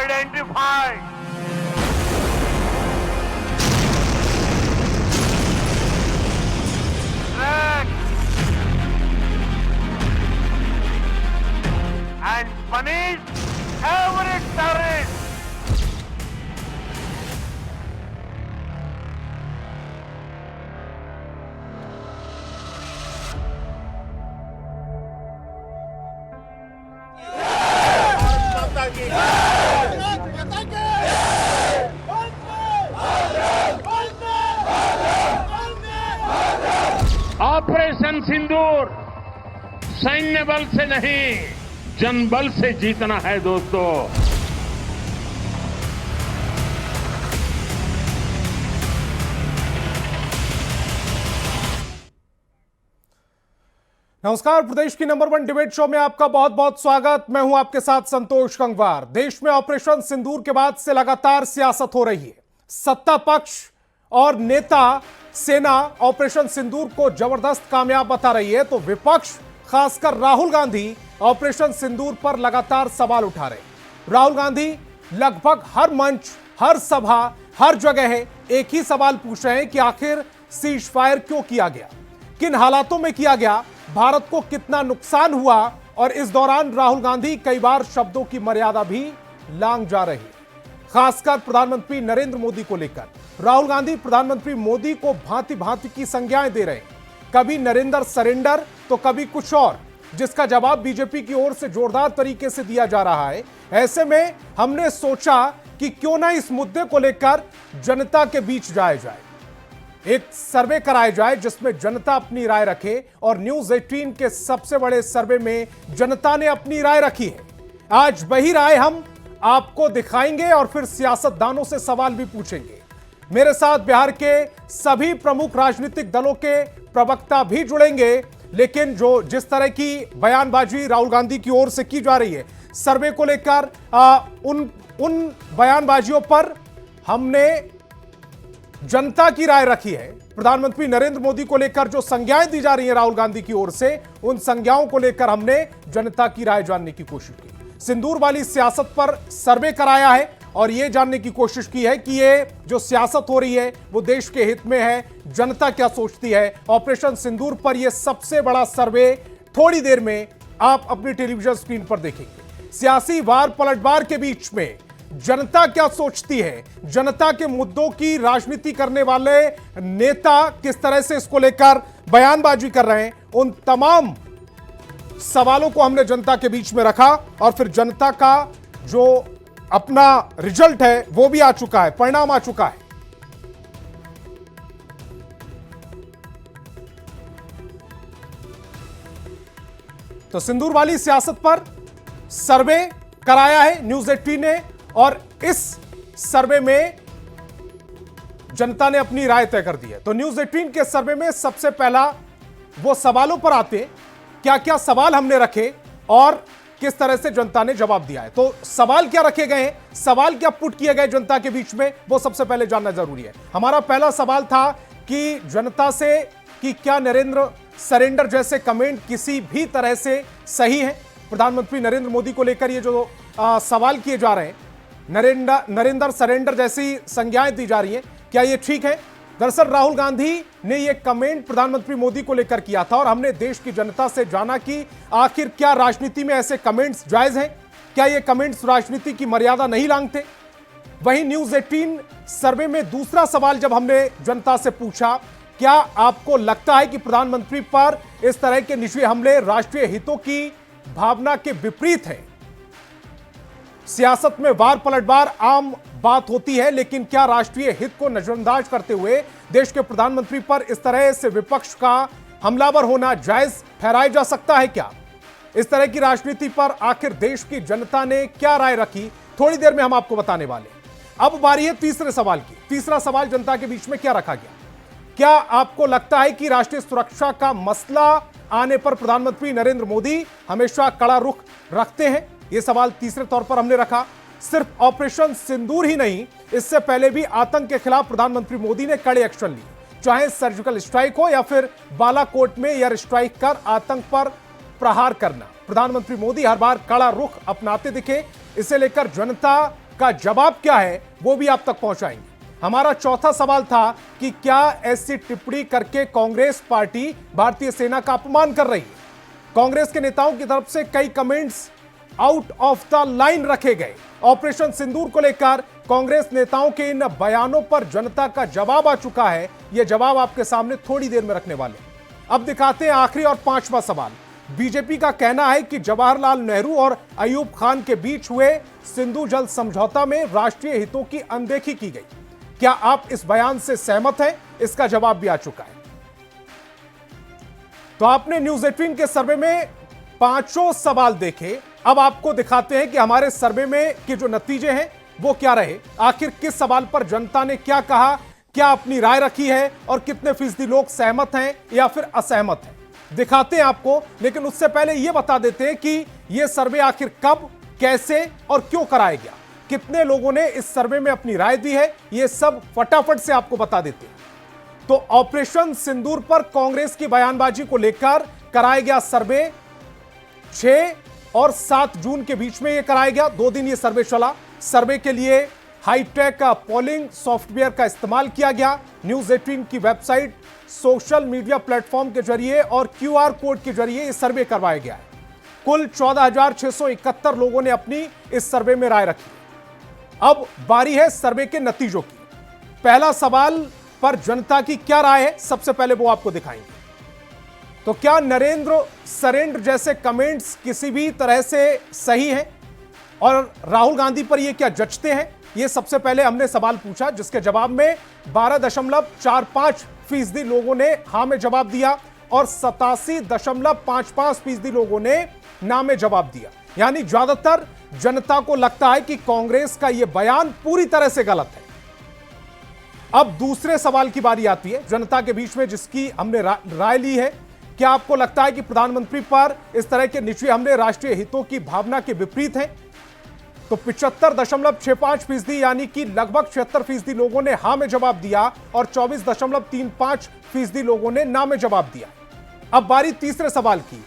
identified. Track and punish every terrorist. Operation Sindoor सैन्य बल से नहीं, जनबल से जीतना है दोस्तों। नमस्कार, प्रदेश की नंबर 1 डिबेट शो में आपका बहुत बहुत स्वागत। मैं हूं आपके साथ संतोष गंगवार। देश में ऑपरेशन सिंदूर के बाद से लगातार सियासत हो रही है। सत्ता पक्ष और नेता सेना ऑपरेशन सिंदूर को जबरदस्त कामयाब बता रही है, तो विपक्ष खासकर राहुल गांधी ऑपरेशन सिंदूर पर लगातार सवाल उठा रहे। राहुल गांधी लगभग हर मंच, हर सभा, हर जगह एक ही सवाल पूछ रहे हैं कि आखिर सीज फायर क्यों किया गया, किन हालातों में किया गया, भारत को कितना नुकसान हुआ। और इस दौरान राहुल गांधी कई बार शब्दों की मर्यादा भी लांघ जा रही है, खासकर प्रधानमंत्री नरेंद्र मोदी को लेकर। राहुल गांधी प्रधानमंत्री मोदी को भांति भांति की संज्ञाएं दे रहे हैं, कभी नरेंद्र सरेंडर तो कभी कुछ और, जिसका जवाब बीजेपी की ओर से जोरदार तरीके से दिया जा रहा है। ऐसे में हमने सोचा कि क्यों ना इस मुद्दे को लेकर जनता के बीच जाया जाए, एक सर्वे कराया जाए जिसमें जनता अपनी राय रखे। और न्यूज 18 के सबसे बड़े सर्वे में जनता ने अपनी राय रखी है। आज वही राय हम आपको दिखाएंगे और फिर सियासतदानों से सवाल भी पूछेंगे। मेरे साथ बिहार के सभी प्रमुख राजनीतिक दलों के प्रवक्ता भी जुड़ेंगे, लेकिन जिस तरह की बयानबाजी राहुल गांधी की ओर से की जा रही है सर्वे को लेकर, उन बयानबाजियों पर हमने जनता की राय रखी है। प्रधानमंत्री नरेंद्र मोदी को लेकर जो संज्ञाएं दी जा रही हैं राहुल गांधी की ओर से, उन संज्ञाओं को लेकर हमने जनता की राय जानने की कोशिश की। सिंदूर वाली सियासत पर सर्वे कराया है और यह जानने की कोशिश की है कि ये जो सियासत हो रही है वो देश के हित में है, जनता क्या सोचती है। ऑपरेशन सिंदूर पर यह सबसे बड़ा सर्वे थोड़ी देर में आप अपनी टेलीविजन स्क्रीन पर देखेंगे। सियासी वार पलटवार के बीच में जनता क्या सोचती है, जनता के मुद्दों की राजनीति करने वाले नेता किस तरह से इसको लेकर बयानबाजी कर रहे हैं, उन तमाम सवालों को हमने जनता के बीच में रखा। और फिर जनता का जो अपना रिजल्ट है वो भी आ चुका है, परिणाम आ चुका है। तो सिंदूर वाली सियासत पर सर्वे कराया है न्यूज 18 ने, और इस सर्वे में जनता ने अपनी राय तय कर दी है। तो न्यूज 18 के सर्वे में सबसे पहला वो सवालों पर आते, क्या क्या सवाल हमने रखे और किस तरह से जनता ने जवाब दिया है। तो सवाल क्या रखे गए हैं, सवाल क्या पुट किए गए जनता के बीच में, वो सबसे पहले जानना जरूरी है। हमारा पहला सवाल था कि जनता से कि क्या नरेंद्र सरेंडर जैसे कमेंट किसी भी तरह से सही है। प्रधानमंत्री नरेंद्र मोदी को लेकर ये जो सवाल किए जा रहे हैं, नरेंद्र सरेंडर जैसी संज्ञाएं दी जा रही हैं, क्या ये ठीक है। दरअसल राहुल गांधी ने यह कमेंट प्रधानमंत्री मोदी को लेकर किया था और हमने देश की जनता से जाना कि आखिर क्या राजनीति में ऐसे कमेंट्स जायज हैं, क्या ये कमेंट्स राजनीति की मर्यादा नहीं लांघते। वहीं न्यूज 18 सर्वे में दूसरा सवाल जब हमने जनता से पूछा, क्या आपको लगता है कि प्रधानमंत्री पर इस तरह के निजी हमले राष्ट्रीय हितों की भावना के विपरीत है। सियासत में वार पलटवार आम बात होती है, लेकिन क्या राष्ट्रीय हित को नजरअंदाज करते हुए देश के प्रधानमंत्री पर इस तरह से विपक्ष का हमलावर होना जायज ठहराया जा सकता है क्या। इस तरह की राजनीति पर आखिर देश की जनता ने क्या राय रखी, थोड़ी देर में हम आपको बताने वाले। अब बारी है तीसरे सवाल की। तीसरा सवाल जनता के बीच में क्या रखा गया, क्या आपको लगता है कि राष्ट्रीय सुरक्षा का मसला आने पर प्रधानमंत्री नरेंद्र मोदी हमेशा कड़ा रुख रखते हैं। यह सवाल तीसरे तौर पर हमने रखा। सिर्फ ऑपरेशन सिंदूर ही नहीं, इससे पहले भी आतंक के खिलाफ प्रधानमंत्री मोदी ने कड़े एक्शन लिए, चाहे सर्जिकल स्ट्राइक हो या फिर बालाकोट में एयर स्ट्राइक कर आतंक पर प्रहार करना। प्रधानमंत्री मोदी हर बार कड़ा रुख अपनाते दिखे। इसे लेकर जनता का जवाब क्या है वो भी आप तक पहुंचाएंगे। हमारा चौथा सवाल था कि क्या ऐसी टिप्पणी करके कांग्रेस पार्टी भारतीय सेना का अपमान कर रही है। कांग्रेस के नेताओं की तरफ से कई comments out of the line रखे गए। ऑपरेशन सिंदूर को लेकर कांग्रेस नेताओं के इन बयानों पर जनता का जवाब आ चुका है। यह जवाब आपके सामने थोड़ी देर में रखने वाले। अब दिखाते हैं आखिरी और पांचवा सवाल। बीजेपी का कहना है कि जवाहरलाल नेहरू और अयूब खान के बीच हुए सिंधु जल समझौता में राष्ट्रीय हितों की अनदेखी की गई। क्या आप इस बयान से सहमत हैं? इसका जवाब भी आ चुका है। तो आपने न्यूज 18 के सर्वे में पांचों सवाल देखे। अब आपको दिखाते हैं कि हमारे सर्वे में के जो नतीजे हैं वो क्या रहे। आखिर किस सवाल पर जनता ने क्या कहा, क्या अपनी राय रखी है और कितने फीसदी लोग सहमत हैं या फिर असहमत हैं, दिखाते हैं आपको। लेकिन उससे पहले यह बता देते हैं कि यह सर्वे आखिर कब, कैसे और क्यों कराया गया, कितने लोगों ने इस सर्वे में अपनी राय दी है, यह सब फटाफट से आपको बता देते हैं। तो ऑपरेशन सिंदूर पर कांग्रेस की बयानबाजी को लेकर कराया गया सर्वे 6 और 7 जून के बीच में यह कराया गया। 2 दिन यह सर्वे चला। सर्वे के लिए हाईटेक पोलिंग सॉफ्टवेयर का इस्तेमाल किया गया। न्यूज 18 की वेबसाइट, सोशल मीडिया प्लेटफॉर्म के जरिए और क्यूआर कोड के जरिए यह सर्वे करवाया गया है। कुल 14,671 लोगों ने अपनी इस सर्वे में राय रखी। अब बारी है सर्वे के नतीजों की। पहला सवाल पर जनता की क्या राय है, सबसे पहले वो आपको दिखाएंगे। तो क्या नरेंद्र सरेंद्र जैसे कमेंट्स किसी भी तरह से सही हैं और राहुल गांधी पर ये क्या जचते हैं, ये सबसे पहले हमने सवाल पूछा, जिसके जवाब में 12.45% लोगों ने हां में जवाब दिया और 87.55% लोगों ने ना में जवाब दिया। यानी ज्यादातर जनता को लगता है कि कांग्रेस का यह बयान पूरी तरह से गलत है। अब दूसरे सवाल की बारी आती है जनता के बीच में, जिसकी हमने राय ली है। क्या आपको लगता है कि प्रधानमंत्री पर इस तरह के निचले हमले राष्ट्रीय हितों की भावना के विपरीत हैं? तो 75.65% यानी कि लगभग 76% लोगों ने हां में जवाब दिया और 24.35% लोगों ने ना में जवाब दिया। अब बारी तीसरे सवाल की,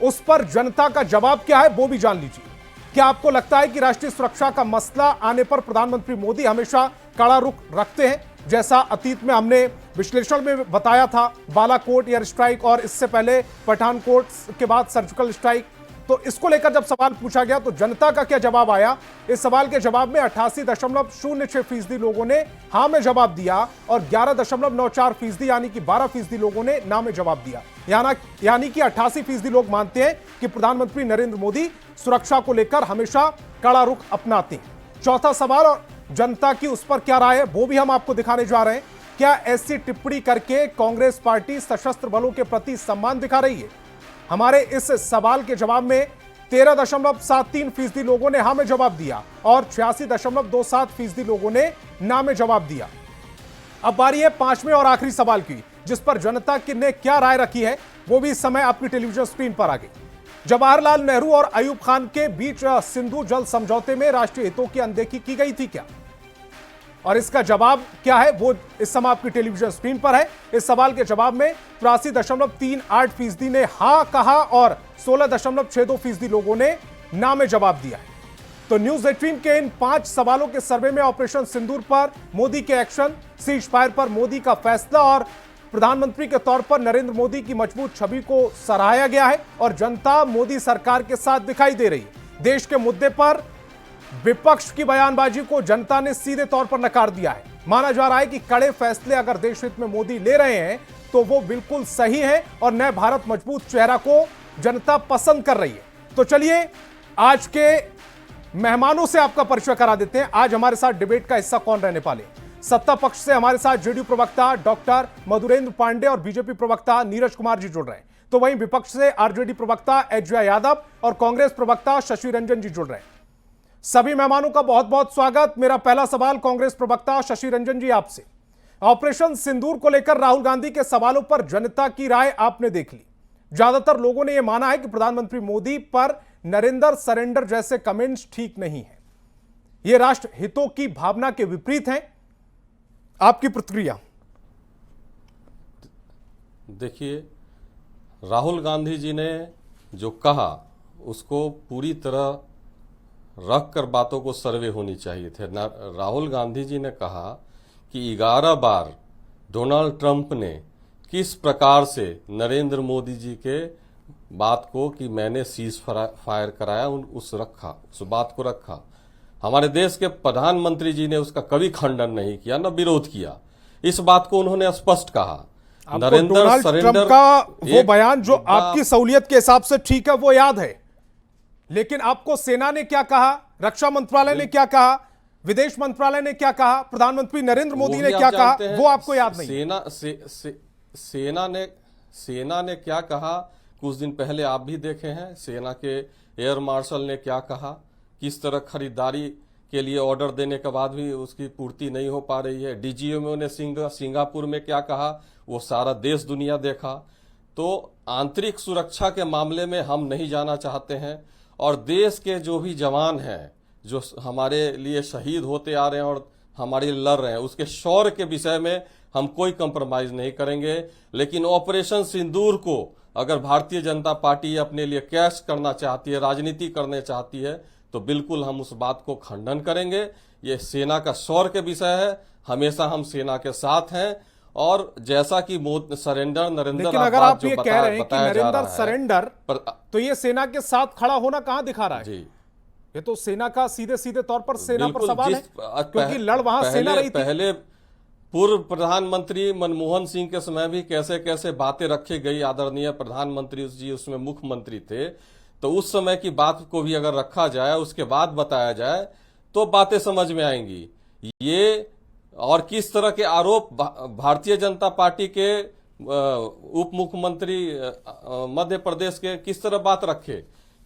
उस पर जनता का जवाब क्या है वो भी जान लीजिए। क्या आपको लगता है कि राष्ट्रीय सुरक्षा का मसला आने पर प्रधानमंत्री मोदी हमेशा कड़ा रुख रखते हैं, जैसा अतीत में हमने विश्लेषण में बताया था, बालाकोट एयर स्ट्राइक और इससे पहले पठानकोट के बाद सर्जिकल स्ट्राइक। तो इसको लेकर जब सवाल पूछा गया तो जनता का क्या जवाब आया, इस सवाल के जवाब में 88.06% लोगों ने हां में जवाब दिया और 11.94% यानी कि 12% लोगों ने ना में जवाब दिया। यानी कि 88% लोग मानते हैं कि प्रधानमंत्री नरेंद्र मोदी सुरक्षा को लेकर हमेशा कड़ा रुख अपनाते हैं। चौथा सवाल और जनता की उस पर क्या राय है वो भी हम आपको दिखाने जा रहे हैं। क्या ऐसी टिप्पणी करके कांग्रेस पार्टी सशस्त्र बलों के प्रति सम्मान दिखा रही है? हमारे इस सवाल के जवाब में 13.73% लोगों ने हां में जवाब दिया और 86.27% लोगों ने ना में जवाब दिया। अब बारी है पांचवें और आखिरी सवाल की, जिस पर जनता ने क्या राय रखी है वो भी इस समय आपकी टेलीविजन स्क्रीन पर आ गई। जवाहरलाल नेहरू और अयूब खान के बीच सिंधु जल समझौते में राष्ट्रीय हितों की अनदेखी की गई थी क्या? और इसका जवाब क्या है वो इस समय आपकी टेलीविजन स्क्रीन पर है। इस सवाल के जवाब में 83.38% ने हां कहा और 16.62% लोगों ने ना में जवाब दिया है। तो न्यूज 18 के इन 5 सवालों के सर्वे में ऑपरेशन सिंदूर पर मोदी के एक्शन, सीज फायर पर मोदी का फैसला और प्रधानमंत्री के तौर पर नरेंद्र मोदी की मजबूत छवि को सराहा गया है और जनता मोदी सरकार के साथ दिखाई दे रही है। देश के मुद्दे पर विपक्ष की बयानबाजी को जनता ने सीधे तौर पर नकार दिया है। माना जा रहा है कि कड़े फैसले अगर देश हित में मोदी ले रहे हैं तो वो बिल्कुल सही है और नए भारत मजबूत चेहरा को जनता पसंद कर रही है। तो चलिए आज के मेहमानों से आपका परिचय करा देते हैं। आज हमारे साथ डिबेट का हिस्सा कौन रहने वाले। सत्ता पक्ष से हमारे साथ जेडीयू प्रवक्ता डॉक्टर मधुरेंद्र पांडे और बीजेपी प्रवक्ता नीरज कुमार जी जुड़ रहे हैं। तो वहीं विपक्ष से आरजेडी प्रवक्ता एचजय यादव और कांग्रेस प्रवक्ता शशि रंजन जी जुड़ रहे हैं। सभी मेहमानों का बहुत बहुत स्वागत। मेरा पहला सवाल कांग्रेस प्रवक्ता शशि रंजन जी आपसे। ऑपरेशन सिंदूर को लेकर राहुल गांधी के सवालों पर जनता की राय आपने देख ली। ज्यादातर लोगों ने यह माना है कि प्रधानमंत्री मोदी पर नरेंद्र सरेंडर जैसे कमेंट्स ठीक नहीं है, यह राष्ट्र हितों की भावना के विपरीत हैं। आपकी प्रतिक्रिया? देखिए, राहुल गांधी जी ने जो कहा उसको पूरी तरह रख कर बातों को सर्वे होनी चाहिए थे। राहुल गांधी जी ने कहा कि 11 बार डोनाल्ड ट्रंप ने किस प्रकार से नरेंद्र मोदी जी के बात को कि मैंने सीज फायर कराया उस बात को रखा। हमारे देश के प्रधानमंत्री जी ने उसका कभी खंडन नहीं किया, न विरोध किया। इस बात को उन्होंने स्पष्ट कहा। डोनाल्ड ट्रंप का वो बयान जो आपकी सहूलियत के हिसाब से ठीक है वो याद है, लेकिन आपको सेना ने क्या कहा, रक्षा मंत्रालय ने क्या कहा, विदेश मंत्रालय ने क्या कहा, प्रधानमंत्री नरेंद्र मोदी ने क्या कहा, वो आपको याद नहीं। सेना ने क्या कहा कुछ दिन पहले आप भी देखे हैं। सेना के एयर मार्शल ने क्या कहा, किस तरह खरीदारी के लिए ऑर्डर देने के बाद भी उसकी पूर्ति नहीं हो पा रही है। डीजीएमओ ने सिंगापुर में क्या कहा, वो सारा देश दुनिया देखा। तो आंतरिक सुरक्षा के मामले में हम नहीं जाना चाहते हैं, और देश के जो भी जवान हैं जो हमारे लिए शहीद होते आ रहे हैं और हमारे लिए लड़ रहे हैं, उसके शौर्य के विषय में हम कोई कंप्रोमाइज नहीं करेंगे। लेकिन ऑपरेशन सिंदूर को अगर भारतीय जनता पार्टी अपने लिए कैश करना चाहती है, राजनीति करना चाहती है, तो बिल्कुल हम उस बात को खंडन करेंगे। ये सेना का शौर्य के विषय है, हमेशा हम सेना के साथ हैं। और जैसा कि सरेंडर नरेंद्र, लेकिन अगर आप ये कह रहे हैं कि नरेंद्र सरेंडर, तो ये सेना के साथ खड़ा होना कहां दिखा रहा है? जी, ये तो सेना का सीधे सीधे तौर पर सेना पर सवाल है, क्योंकि लड़ वहां सेना रही थी। पहले पूर्व प्रधानमंत्री मनमोहन सिंह के समय भी कैसे कैसे बातें रखी गई। आदरणीय प्रधानमंत्री जी उसमें मुख्यमंत्री थे, तो उस समय की बात को भी अगर रखा जाए, उसके बाद बताया जाए, तो बातें समझ में आएंगी। ये और किस तरह के आरोप भारतीय जनता पार्टी के उप मुख्यमंत्री मध्य प्रदेश के किस तरह बात रखे,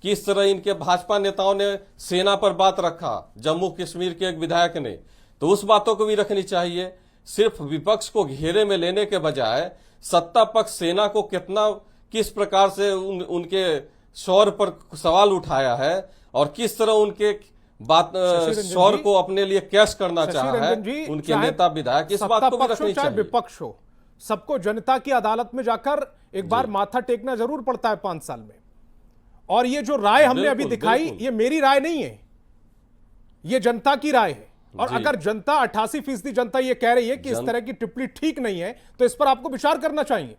किस तरह इनके भाजपा नेताओं ने सेना पर बात रखा, जम्मू कश्मीर के एक विधायक ने, तो उस बातों को भी रखनी चाहिए। सिर्फ विपक्ष को घेरे में लेने के बजाय सत्ता पक्ष सेना को किस प्रकार से उनके शौर्य पर सवाल उठाया है और किस तरह उनके शौर्य को अपने लिए कैश करना चाहा है उनके नेता विधायक, इस बात को भी रखनी चाहिए। विपक्ष हो, सबको जनता की अदालत में जाकर एक बार माथा टेकना जरूर पड़ता है 5 साल में। और ये जो राय हमने अभी दिखाई, ये मेरी राय नहीं है, ये जनता की राय है। और अगर जनता 88% जनता ये कह रही है कि इस तरह की टिप्पणी ठीक नहीं है, तो इस पर आपको विचार करना चाहिए।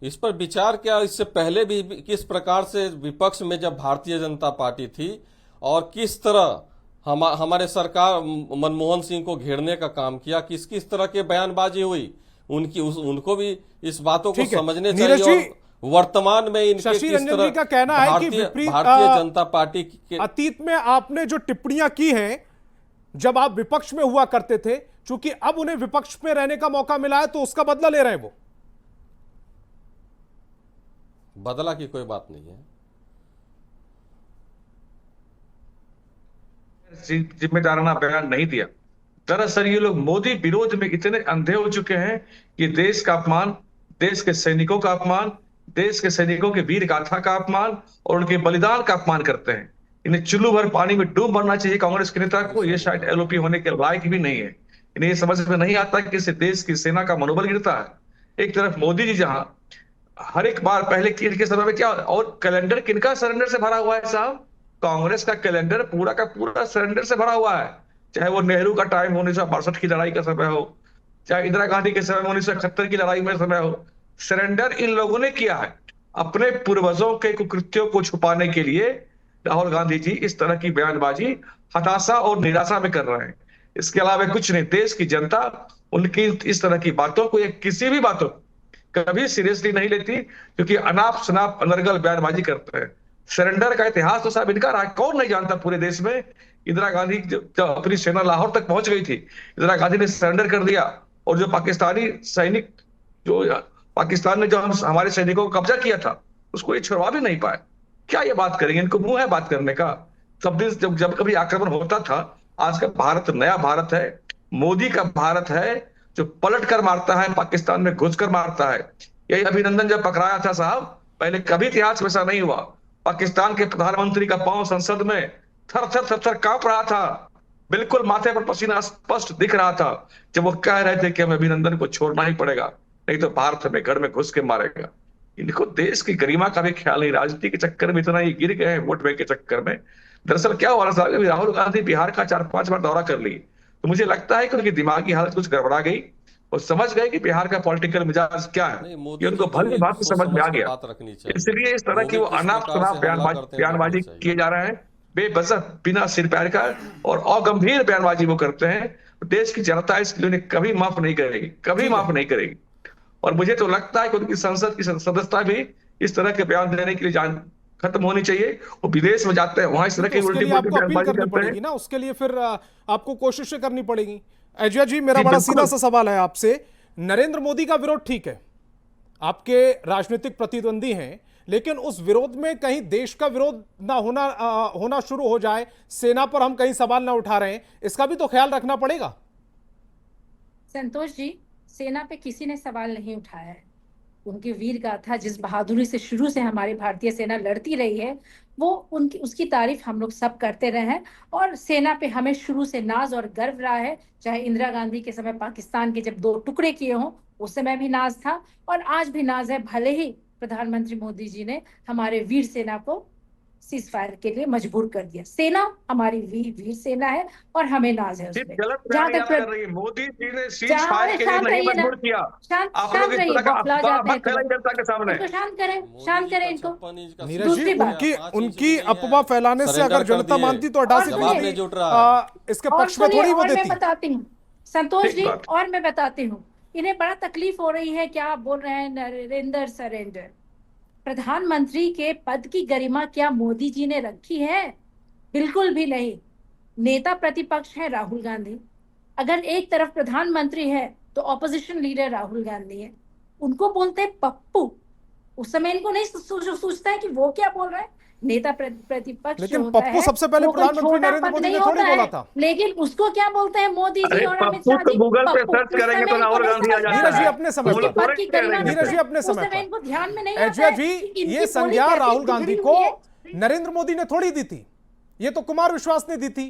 इस पर विचार क्या, इससे पहले भी किस प्रकार से विपक्ष में जब भारतीय जनता पार्टी थी और किस तरह हमारे सरकार मनमोहन सिंह को घेरने का काम किया, किस किस तरह के बयानबाजी हुई, उनको भी इस बातों को समझने चाहिए। और वर्तमान में इनके शशि रंजन जी का कहना है कि भारतीय जनता पार्टी के अतीत में आपने जो टिप्पणियां की हैं जब आप विपक्ष में हुआ करते थे, चूंकि अब उन्हें विपक्ष में रहने का मौका मिला है तो उसका बदला ले रहे हैं। वो बदला की कोई बात नहीं है। जिम्मेदाराना बयान नहीं दिया। दरअसल ये लोग मोदी विरोध में इतने अंधे हो चुके हैं कि देश का अपमान, देश के सैनिकों का अपमान, देश के सैनिकों के वीर गाथा का अपमान और उनके बलिदान का अपमान करते हैं। इन्हें चुल्लू भर पानी में डूब मरना चाहिए कांग्रेस के नेता को। ये शायद एलओपी होने के लायक भी नहीं है। इन्हें ये समझ में नहीं आता कि इससे देश की सेना का मनोबल गिरता है। एक तरफ मोदी जी जहां हर एक बार पहले के समय में क्या, और कैलेंडर किनका सरेंडर से भरा हुआ है साहब? कांग्रेस का कैलेंडर पूरा का पूरा सरेंडर से भरा हुआ है। चाहे वो नेहरू का टाइम 1962 की लड़ाई का समय हो, चाहे इंदिरा गांधी के समय 1971 की लड़ाई में समय हो, सरेंडर इन लोगों ने किया है। अपने पूर्वजों के कुकृत्यों को छुपाने के लिए राहुल गांधी जी इस तरह की बयानबाजी हताशा और निराशा में कर रहे हैं। इसके अलावा कुछ नहीं। देश की जनता उनकी इस तरह की बातों को, किसी भी बातों कभी सीरियसली नहीं लेती, क्योंकि अनाप शनाप अनर्गल बयानबाजी करते हैं। सरेंडर का इतिहास तो साहब इनका रहा, कौन नहीं जानता पूरे देश में। इंदिरा गांधी जब अपनी सेना लाहौर तक पहुंच गई थी, इंदिरा गांधी ने सरेंडर कर दिया, और जो पाकिस्तानी सैनिक, जो पाकिस्तान ने जो हमारे सैनिकों को कब्जा किया था, उसको ये छुड़वा भी नहीं पाए। क्या ये बात करेंगे? इनको मुंह है बात करने का? सब दिन जब कभी आक्रमण होता था, आज का भारत नया भारत है, मोदी का भारत है, जो पलट कर मारता है, पाकिस्तान में घुसकर मारता है। यही अभिनंदन जब पकड़ाया था साहब, पहले कभी इतिहास में ऐसा नहीं हुआ। पाकिस्तान के प्रधानमंत्री का पांव संसद में थर थर थर थर कांप रहा था, बिल्कुल माथे पर पसीना स्पष्ट दिख रहा था, जब वो कह रहे थे कि हमें अभिनंदन को छोड़ना ही पड़ेगा, नहीं तो भारत में घर में घुस के मारेगा। इनको देश की गरिमा का भी ख्याल नहीं, राजनीति के चक्कर में इतना ये गिर गए हैं, वोट बैंक के चक्कर में। दरअसल क्या हो रहा था कि राहुल गांधी बिहार का 4-5 बार दौरा कर लिए, तो मुझे लगता है कि उनकी दिमागी हालत कुछ गड़बड़ा गई और समझ गए कि बिहार का पॉलिटिकल मिजाज क्या है। नहीं, ये मोदी उनको जी को भली एक भांति समझ में आ सोच के गया, बात रखनी चाहिए। इसलिए इस तरह की मोदी वो किस अनाप प्रकार शनाप से हमला करते हैं बयानबाजी देखना चाहिए। किए जा रहे हैं, बेवजह बिना सिर पैर का, और अगंभीर बयानबाजी वो करते हैं। देश की जनता इसके लिए उन्हें कभी माफ नहीं करेगी, कभी माफ नहीं करेगी। और मुझे तो लगता है कि उनकी संसद की सदस्यता भी इस तरह के बयान देने के लिए जान खत्म होनी चाहिए। वो विदेश में जाते हैं, वहां इस तरह तो की उसके उल्टी लिए पुल्टी आपको अपील बयानबाजी करनी करते हैं। पड़ेगी ना, उसके लिए फिर आपको कोशिशें करनी पड़ेगी। अजय जी, मेरा जी, बड़ा बिल्कुल। सीधा सा सवाल है आपसे। नरेंद्र मोदी का विरोध ठीक है, आपके राजनीतिक प्रतिद्वंदी हैं, लेकिन उस विरोध में कहीं देश का विरोध ना होना शुरू हो जाए, सेना पर हम कहीं सवाल ना उठा रहे हैं, इसका भी तो ख्याल रखना पड़ेगा। संतोष जी, सेना पे किसी ने सवाल नहीं उठाया है। उनकी वीर गाथा जिस बहादुरी से शुरू से हमारी भारतीय सेना लड़ती रही है, वो उनकी उसकी तारीफ हम लोग सब करते रहे हैं। और सेना पे हमें शुरू से नाज और गर्व रहा है। चाहे इंदिरा गांधी के समय पाकिस्तान के जब 2 टुकड़े किए हों, उस समय भी नाज था और आज भी नाज है। भले ही प्रधानमंत्री मोदी जी ने हमारे वीर सेना को सीज फायर के लिए मजबूर कर दिया। सेना हमारी वीर सेना है और हमें नाज है सिर्फ उसमें। गलत जहां बयान तक कर रही है, मोदी जी ने सीज जहां फायर अरे के लिए शांत नहीं रहिए ना, मजबूर किया। शांत आप लोग शांत इस रहिए, तरह का बौखला अफवाह जाते हैं मत फैलाइए जनता के सामने। इनको शांत करें, मोदी शांत जी करें का इनको। 56 इंच का नीरज जी, दूसरी बात, उनकी अफवाह फैलाने से अगर जनता मानती तो 18 जवाब फीसदी में जुट रहा इसके और पक्ष में सुनिए, थोड़ी वो और मैं देती। बताती हूँ संतोष ठीक जी, बात। और मैं बताती हूँ, इन्हें बड़ा तकलीफ हो रही है। क्या आप बोल रहे हैं नरेंद्र सरेंडर? प्रधानमंत्री के पद की गरिमा क्या मोदी जी ने रखी है? बिल्कुल भी नहीं। नेता प्रतिपक्ष है राहुल गांधी, अगर एक तरफ प्रधानमंत्री है तो ऑपोजिशन लीडर राहुल गांधी है। उनको बोलते हैं पप्पू। उस समय इनको नहीं सोचता है कि वो क्या बोल रहा है। नेता प्रतिपक्ष लेकिन होता पप्पू है, सबसे पहले वो कोई प्रधानमंत्री छोटा नरेंद्र पद मोदी नहीं ने थोड़ी होता बोला है। था। लेकिन उसको क्या बोलते हैं मोदी जी अरे और अमित पप्पू शाह तो जी? गूगल पे पप्पू। सर्च उस करेंगे समय तो इनको राहुल नहीं गांधी आ समझ में जाता नीरज जी, है। अपने समय उसके पर। पद की गरिमा नीरज जी, कितनी है। अपने उस समय समय पर। इनको ध्यान में नहीं आता अजय है जी, कि इनकी ये बोली संज्ञा कैसे राहुल गांधी बिगड़ी को हुई है। नरेंद्र मोदी ने थोड़ी दी थी, ये तो कुमार विश्वास ने दी थी,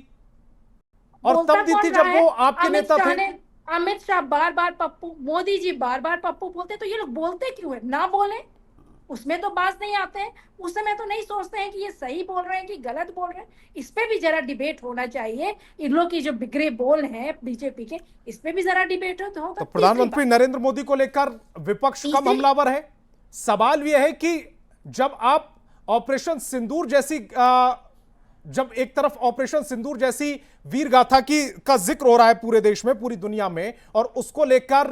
और बोलता तब दी कौन थी रहा जब है? वो आपके अमित नेता शाह थे। ने, अमित शाह बार बार पप्पू, मोदी जी बार बार पप्पू बोलते, तो ये लोग बोलते क्यों है? ना बोले, उसमें तो बात नहीं आते हैं। उस समय तो नहीं सोचते हैं कि ये सही बोल रहे हैं कि गलत बोल रहे हैं। इस पे भी जरा डिबेट होना चाहिए। इन लोग की जो बिगड़े बोल हैं बीजेपी के, इस पे भी जरा डिबेट हो तो प्रधानमंत्री नरेंद्र मोदी को लेकर विपक्ष कम हमलावर है। सवाल यह है कि जब आप ऑपरेशन सिंदूर जैसी जब एक तरफ ऑपरेशन सिंदूर जैसी वीर गाथा का जिक्र हो रहा है पूरे देश में, पूरी दुनिया में, और उसको लेकर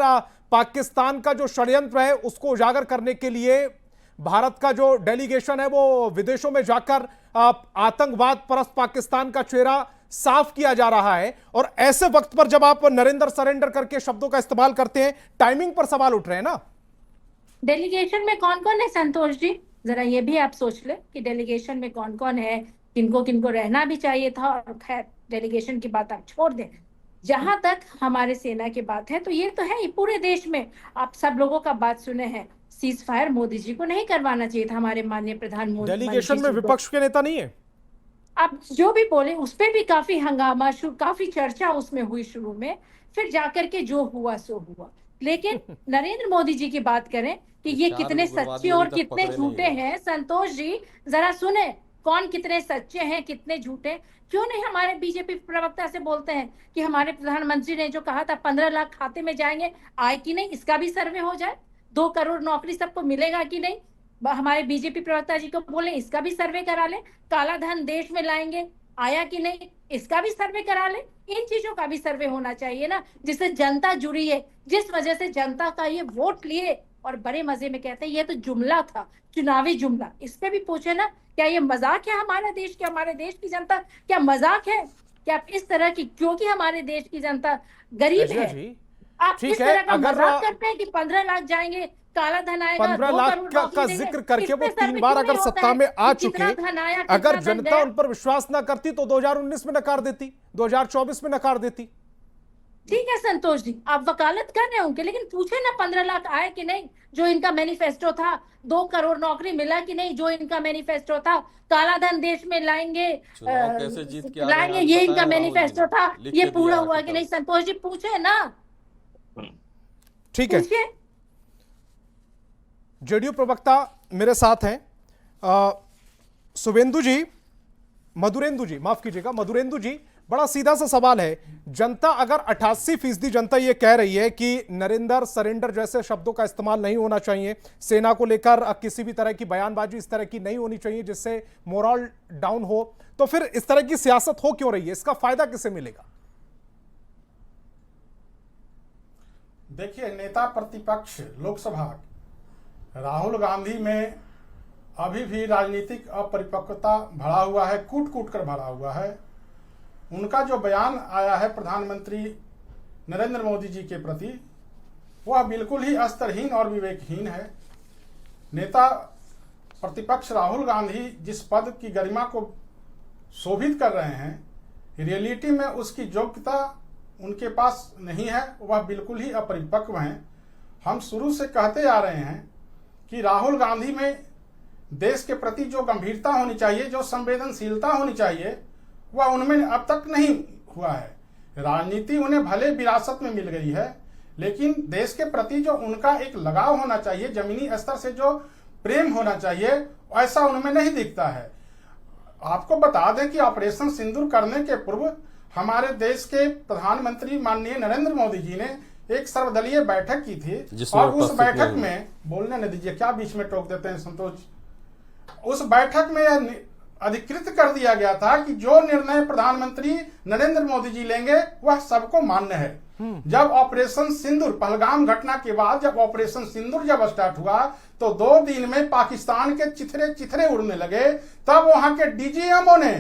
पाकिस्तान का जो षड्यंत्र है उसको उजागर करने के लिए भारत का जो डेलीगेशन है वो विदेशों में जाकर आतंकवाद परस्त पाकिस्तान का चेहरा साफ किया जा रहा है, और ऐसे वक्त पर जब आप नरेंद्र सरेंडर करके शब्दों का इस्तेमाल करते हैं, टाइमिंग पर सवाल उठ रहे हैं ना। डेलीगेशन में कौन कौन है संतोष जी? जरा ये भी आप सोच ले कि डेलीगेशन में कौन कौन है, किनको किनको रहना भी चाहिए था। और खैर, डेलीगेशन की बात आप छोड़ दें। जहां तक हमारे सेना की बात है, तो ये तो है ही पूरे देश में। आप सब लोगों का बात सुने हैं, सीज फायर मोदी जी को नहीं करवाना चाहिए था, हमारे माननीय प्रधानमंत्री। डेलीगेशन में विपक्ष के नेता नहीं है। आप जो भी बोले उस पे भी काफी हंगामा, काफी चर्चा उसमें हुई शुरू में, फिर जाकर के जो हुआ सो हुआ। लेकिन नरेंद्र मोदी जी की बात करें कि ये कितने सच्चे और कितने झूठे हैं, संतोष जी जरा सुने, कौन कितने सच्चे हैं कितने झूठे। क्यों नहीं हमारे बीजेपी प्रवक्ता से बोलते हैं कि हमारे प्रधानमंत्री ने जो कहा था 15 लाख खाते में जाएंगे, आए कि नहीं, इसका भी सर्वे हो जाए। 2 करोड़ नौकरी सबको मिलेगा कि नहीं, हमारे बीजेपी प्रवक्ता जी को बोले इसका भी सर्वे करा ले। काला धन देश में लाएंगे, आया कि नहीं, इसका भी सर्वे करा ले। इन चीजों का भी सर्वे होना चाहिए ना, जिससे जनता जुड़ी है, जिस वजह से जनता का ये वोट लिए। और बड़े मजे में कहते हैं ये तो जुमला था, चुनावी जुमला। इस पे भी पूछे ना, क्या ये मजाक है हमारा देश के, हमारे देश की जनता क्या मजाक है? क्या इस तरह की, क्योंकि हमारे देश की जनता गरीब है, आप इस तरह का मजाक करते हैं कि 15 लाख जाएंगे, काला धन आएगा, 15 लाख का जिक्र करके वो 3 बार अगर सत्ता में आ चुके, अगर जनता उन पर विश्वास ना करती तो 2019 में नकार देती, 2024 में नकार देती। ठीक है संतोष जी, आप वकालत कर रहे होंगे, लेकिन पूछे ना 15 लाख आए कि नहीं, जो इनका मैनिफेस्टो था। 2 करोड़ नौकरी मिला कि नहीं, जो इनका मैनिफेस्टो था। काला धन देश में लाएंगे, कैसे जीत के लाएंगे, ये इनका मैनिफेस्टो था। ये पूरा हुआ कि नहीं, संतोष जी पूछे ना। ठीक है जेडीयू प्रवक्ता मेरे साथ हैं। शुभेंदु जी, मधुरेंदु जी, माफ कीजिएगा, मधुरेंदु जी, बड़ा सीधा सा सवाल है। जनता अगर 88% जनता ये कह रही है कि नरेंद्र सरेंडर जैसे शब्दों का इस्तेमाल नहीं होना चाहिए, सेना को लेकर किसी भी तरह की बयानबाजी इस तरह की नहीं होनी चाहिए जिससे मोरल डाउन हो, तो फिर इस तरह की सियासत हो क्यों रही है? इसका फायदा किसे मिलेगा? देखिए, नेता प्रतिपक्ष लोकसभा राहुल गांधी में अभी भी राजनीतिक अपरिपक्वता भरा हुआ है, कूट कूट कर भरा हुआ है। उनका जो बयान आया है प्रधानमंत्री नरेंद्र मोदी जी के प्रति, वह बिल्कुल ही स्तरहीन और विवेकहीन है। नेता प्रतिपक्ष राहुल गांधी जिस पद की गरिमा को शोभित कर रहे हैं, रियलिटी में उसकी योग्यता उनके पास नहीं है, वह बिल्कुल ही अपरिपक्व हैं। हम शुरू से कहते आ रहे हैं कि राहुल गांधी में देश के प्रति जो गंभीरता होनी चाहिए, जो संवेदनशीलता होनी चाहिए, वह उनमें अब तक नहीं हुआ है। राजनीति उन्हें भले विरासत में मिल गई है, लेकिन देश के प्रति जो उनका एक लगाव होना चाहिए, जमीनी स्तर से जो प्रेम होना चाहिए, ऐसा उनमें नहीं दिखता है। आपको बता दें कि ऑपरेशन सिंदूर करने के पूर्व हमारे देश के प्रधानमंत्री माननीय नरेंद्र मोदी जी ने एक सर्वदलीय बैठक की थी, और उस बैठक में, बोलने न दीजिए, क्या बीच में टोक देते हैं संतोष। उस बैठक में अधिकृत कर दिया गया था कि जो निर्णय प्रधानमंत्री नरेंद्र मोदी जी लेंगे वह सबको मान्य है। जब ऑपरेशन सिंदूर, पहलगाम घटना के बाद जब ऑपरेशन सिंदूर जब स्टार्ट हुआ, तो 2 दिन में पाकिस्तान के चिथरे चिथरे उड़ने लगे। तब वहां के डीजीएमओ ने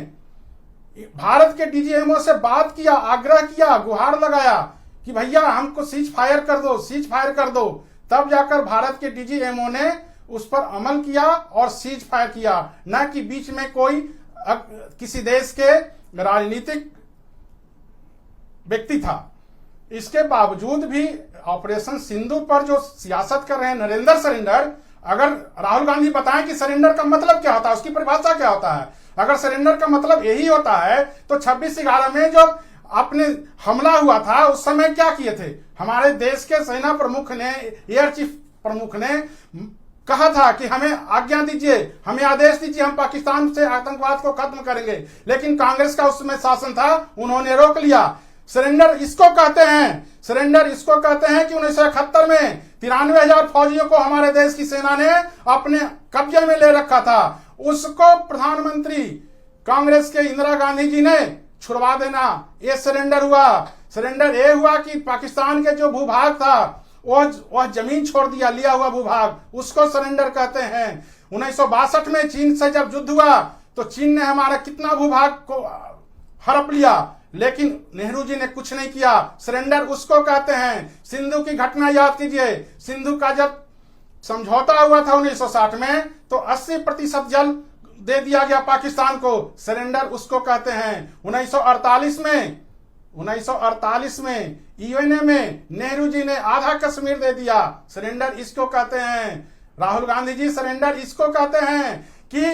भारत के डीजीएमओ से बात किया, आग्रह किया, गुहार लगाया कि भैया हमको सीज फायर कर दो, सीज फायर कर दो। तब जाकर भारत के डीजीएमओ ने उस पर अमल किया और सीज फायर किया, न कि बीच में कोई किसी देश के राजनीतिक व्यक्ति था। इसके बावजूद भी ऑपरेशन सिंदूर पर जो सियासत कर रहे हैं नरेंद्र सरेंडर, अगर राहुल गांधी बताएं कि सरेंडर का मतलब क्या होता है, उसकी परिभाषा क्या होता है। अगर सरेंडर का मतलब यही होता है तो 26/11 में जो अपने हमला हुआ था उस समय क्या किए थे हमारे देश के सेना प्रमुख ने, एयर चीफ प्रमुख ने कहा था कि हमें आज्ञा दीजिए, हमें आदेश दीजिए, हम पाकिस्तान से आतंकवाद को खत्म करेंगे। लेकिन कांग्रेस का उस समय शासन था, उन्होंने रोक लिया। सरेंडर इसको कहते हैं, सरेंडर इसको कहते हैं कि 1971 में 93,000 फौजियों को हमारे देश की सेना ने अपने कब्जे में ले रखा था। उसको प्रधानमंत्री कांग्रेस के इंदिरा गांधी जी ने छुड़वा देना, ये सरेंडर हुआ। सरेंडर ये हुआ कि पाकिस्तान के जो भूभाग था वह जमीन छोड़ दिया, लिया हुआ भूभाग, उसको सरेंडर कहते हैं। 1962 में चीन से जब युद्ध हुआ तो चीन ने हमारा कितना भूभाग को हड़प लिया, लेकिन नेहरू जी ने कुछ नहीं किया। सरेंडर उसको कहते हैं। सिंधु की घटना याद कीजिए, सिंधु का जब समझौता हुआ था 1960 में, तो 80% जल दे दिया गया पाकिस्तान को, सरेंडर उसको कहते हैं। 1948 में यूएनए में नेहरू जी ने आधा कश्मीर दे दिया, सरेंडर इसको कहते हैं। राहुल गांधी जी सरेंडर इसको कहते हैं कि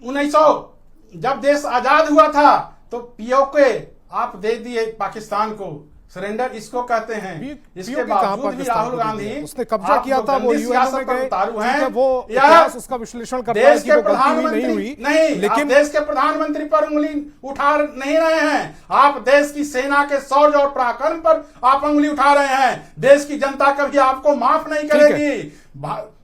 1900 जब देश आजाद हुआ था तो पीओके आप दे दिए पाकिस्तान को, सरेंडर इसको कहते हैं। इसके बावजूद भी राहुल गांधी, उसने कब्जा किया था, वो यूएनओ में गए, उतारू हैं, वो या उसका विश्लेषण करता है देश कि के वो गलती प्रधानमंत्री नहीं हुई, नहीं, लेकिन देश के प्रधानमंत्री पर उंगली उठा नहीं रहे हैं, आप देश की सेना के शौर्य और पराक्रम पर आप उंगली उठा रहे हैं। देश की जनता कभी आपको माफ नहीं करेगी।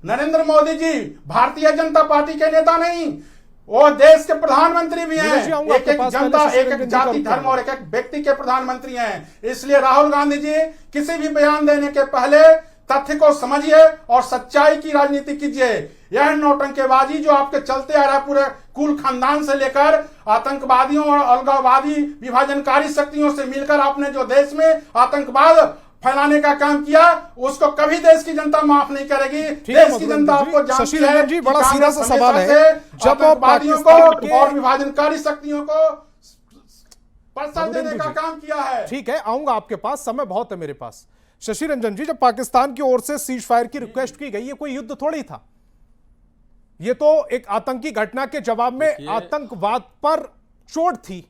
नरेंद्र मोदी जी भारतीय जनता पार्टी के नेता नहीं, वो देश के प्रधानमंत्री भी हैं। एक एक जनता, एक एक जाति धर्म और एक एक व्यक्ति के प्रधानमंत्री हैं। इसलिए राहुल गांधी जी किसी भी बयान देने के पहले तथ्य को समझिए और सच्चाई की राजनीति कीजिए। यह नौटंकेबाजी जो आपके चलते आ रहा है पूरे कुल खानदान से लेकर आतंकवादियों और अलगाववादी विभाजनकारी शक्तियों से मिलकर आपने जो देश में आतंकवाद फैलाने का काम किया, उसको कभी देश की जनता माफ नहीं करेगी। देश की जनता आपको जानती है जी, बड़ा सीधा सा सवाल है, जब आतंकवादियों को और विभाजनकारी शक्तियों को प्रोत्साहन देने का काम किया है। ठीक है, आऊंगा आपके पास, समय बहुत है मेरे पास। शशि रंजन जी, जब पाकिस्तान की ओर से सीज फायर की रिक्वेस्ट की गई, ये कोई युद्ध थोड़ी था, ये तो एक आतंकी घटना के जवाब में आतंकवाद पर चोट थी।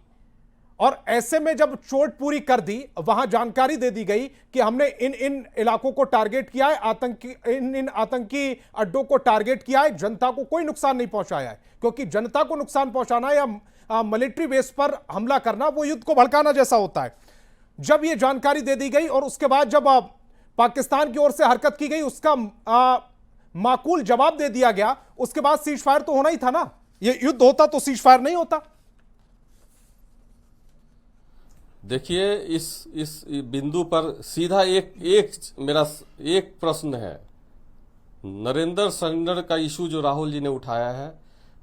और ऐसे में जब चोट पूरी कर दी, वहां जानकारी दे दी गई कि हमने इन इन इलाकों को टारगेट किया है, इन आतंकी अड्डों को टारगेट किया है, जनता को कोई नुकसान नहीं पहुंचाया है। क्योंकि जनता को नुकसान पहुंचाना या मिलिट्री बेस पर हमला करना वो युद्ध को भड़काना जैसा होता है। जब ये जानकारी दे दी गई और उसके बाद जब पाकिस्तान की ओर से हरकत की गई, उसका माकूल जवाब दे दिया गया, उसके बाद सीज फायर तो होना ही था ना। ये युद्ध होता तो सीज फायर नहीं होता। देखिए, इस बिंदु पर सीधा मेरा एक प्रश्न है। नरेंद्र सरेंडर का इशू जो राहुल जी ने उठाया है,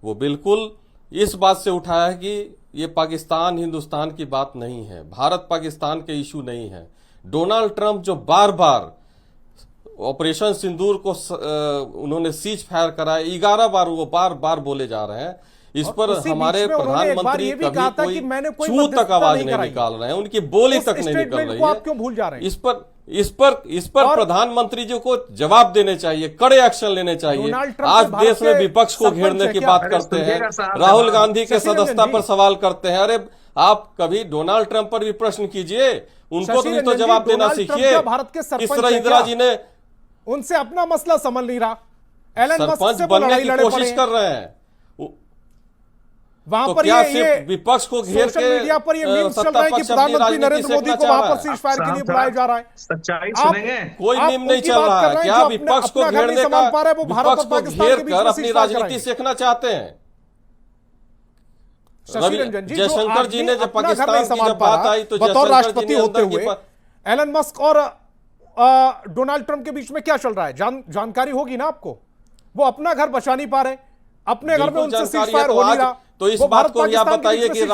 वो बिल्कुल इस बात से उठाया है कि ये पाकिस्तान हिंदुस्तान की बात नहीं है, भारत पाकिस्तान के इशू नहीं है। डोनाल्ड ट्रंप जो बार बार ऑपरेशन सिंदूर को उन्होंने सीज फायर कराया, 11 बार वो बार बार बोले जा रहे हैं। इस पर हमारे प्रधानमंत्री कभी कोई छू तक आवाज नहीं निकाल रहे हैं, उनकी बोली तक नहीं निकल रही है। आप क्यों भूल जा रहे हैं? इस पर प्रधानमंत्री जी को जवाब देने चाहिए, कड़े एक्शन लेने चाहिए। आज देश में विपक्ष को घेरने की बात करते हैं, राहुल गांधी के सदस्यता पर सवाल करते हैं। अरे आप कभी डोनाल्ड ट्रंप पर भी प्रश्न कीजिए, उनको भी तो जवाब देना सीखिए। किस तरह इंदिरा जी ने उनसे अपना मसला समझ नहीं रहा, सरपंच बनने की कोशिश कर रहे हैं, वहां तो पर क्या ये सिर्फ विपक्ष को घेर के मीडिया पर ये मीम्स चल रहा है कि प्रधानमंत्री नरेंद्र मोदी को वहां पर सीज फायर के लिए बुलाया जा रहा है। सच्चाई सुनेंगे। कोई मीम नहीं चल रहा है। क्या विपक्ष को घेरने का, विपक्ष को घेर कर अपनी राजनीति सीखना चाहते हैं? जयशंकर जी ने जब पाकिस्तान की जब बात आई तो बतौर राष्ट्रपति होते हुए एलन मस्क और डोनाल्ड ट्रंप के बीच में क्या चल रहा है, जानकारी होगी ना आपको। वो अपना घर बचा नहीं पा रहे, अपने घर में उनसे सीज फायर हो नहीं रहा। तो इस बात को भी आप बताइए कि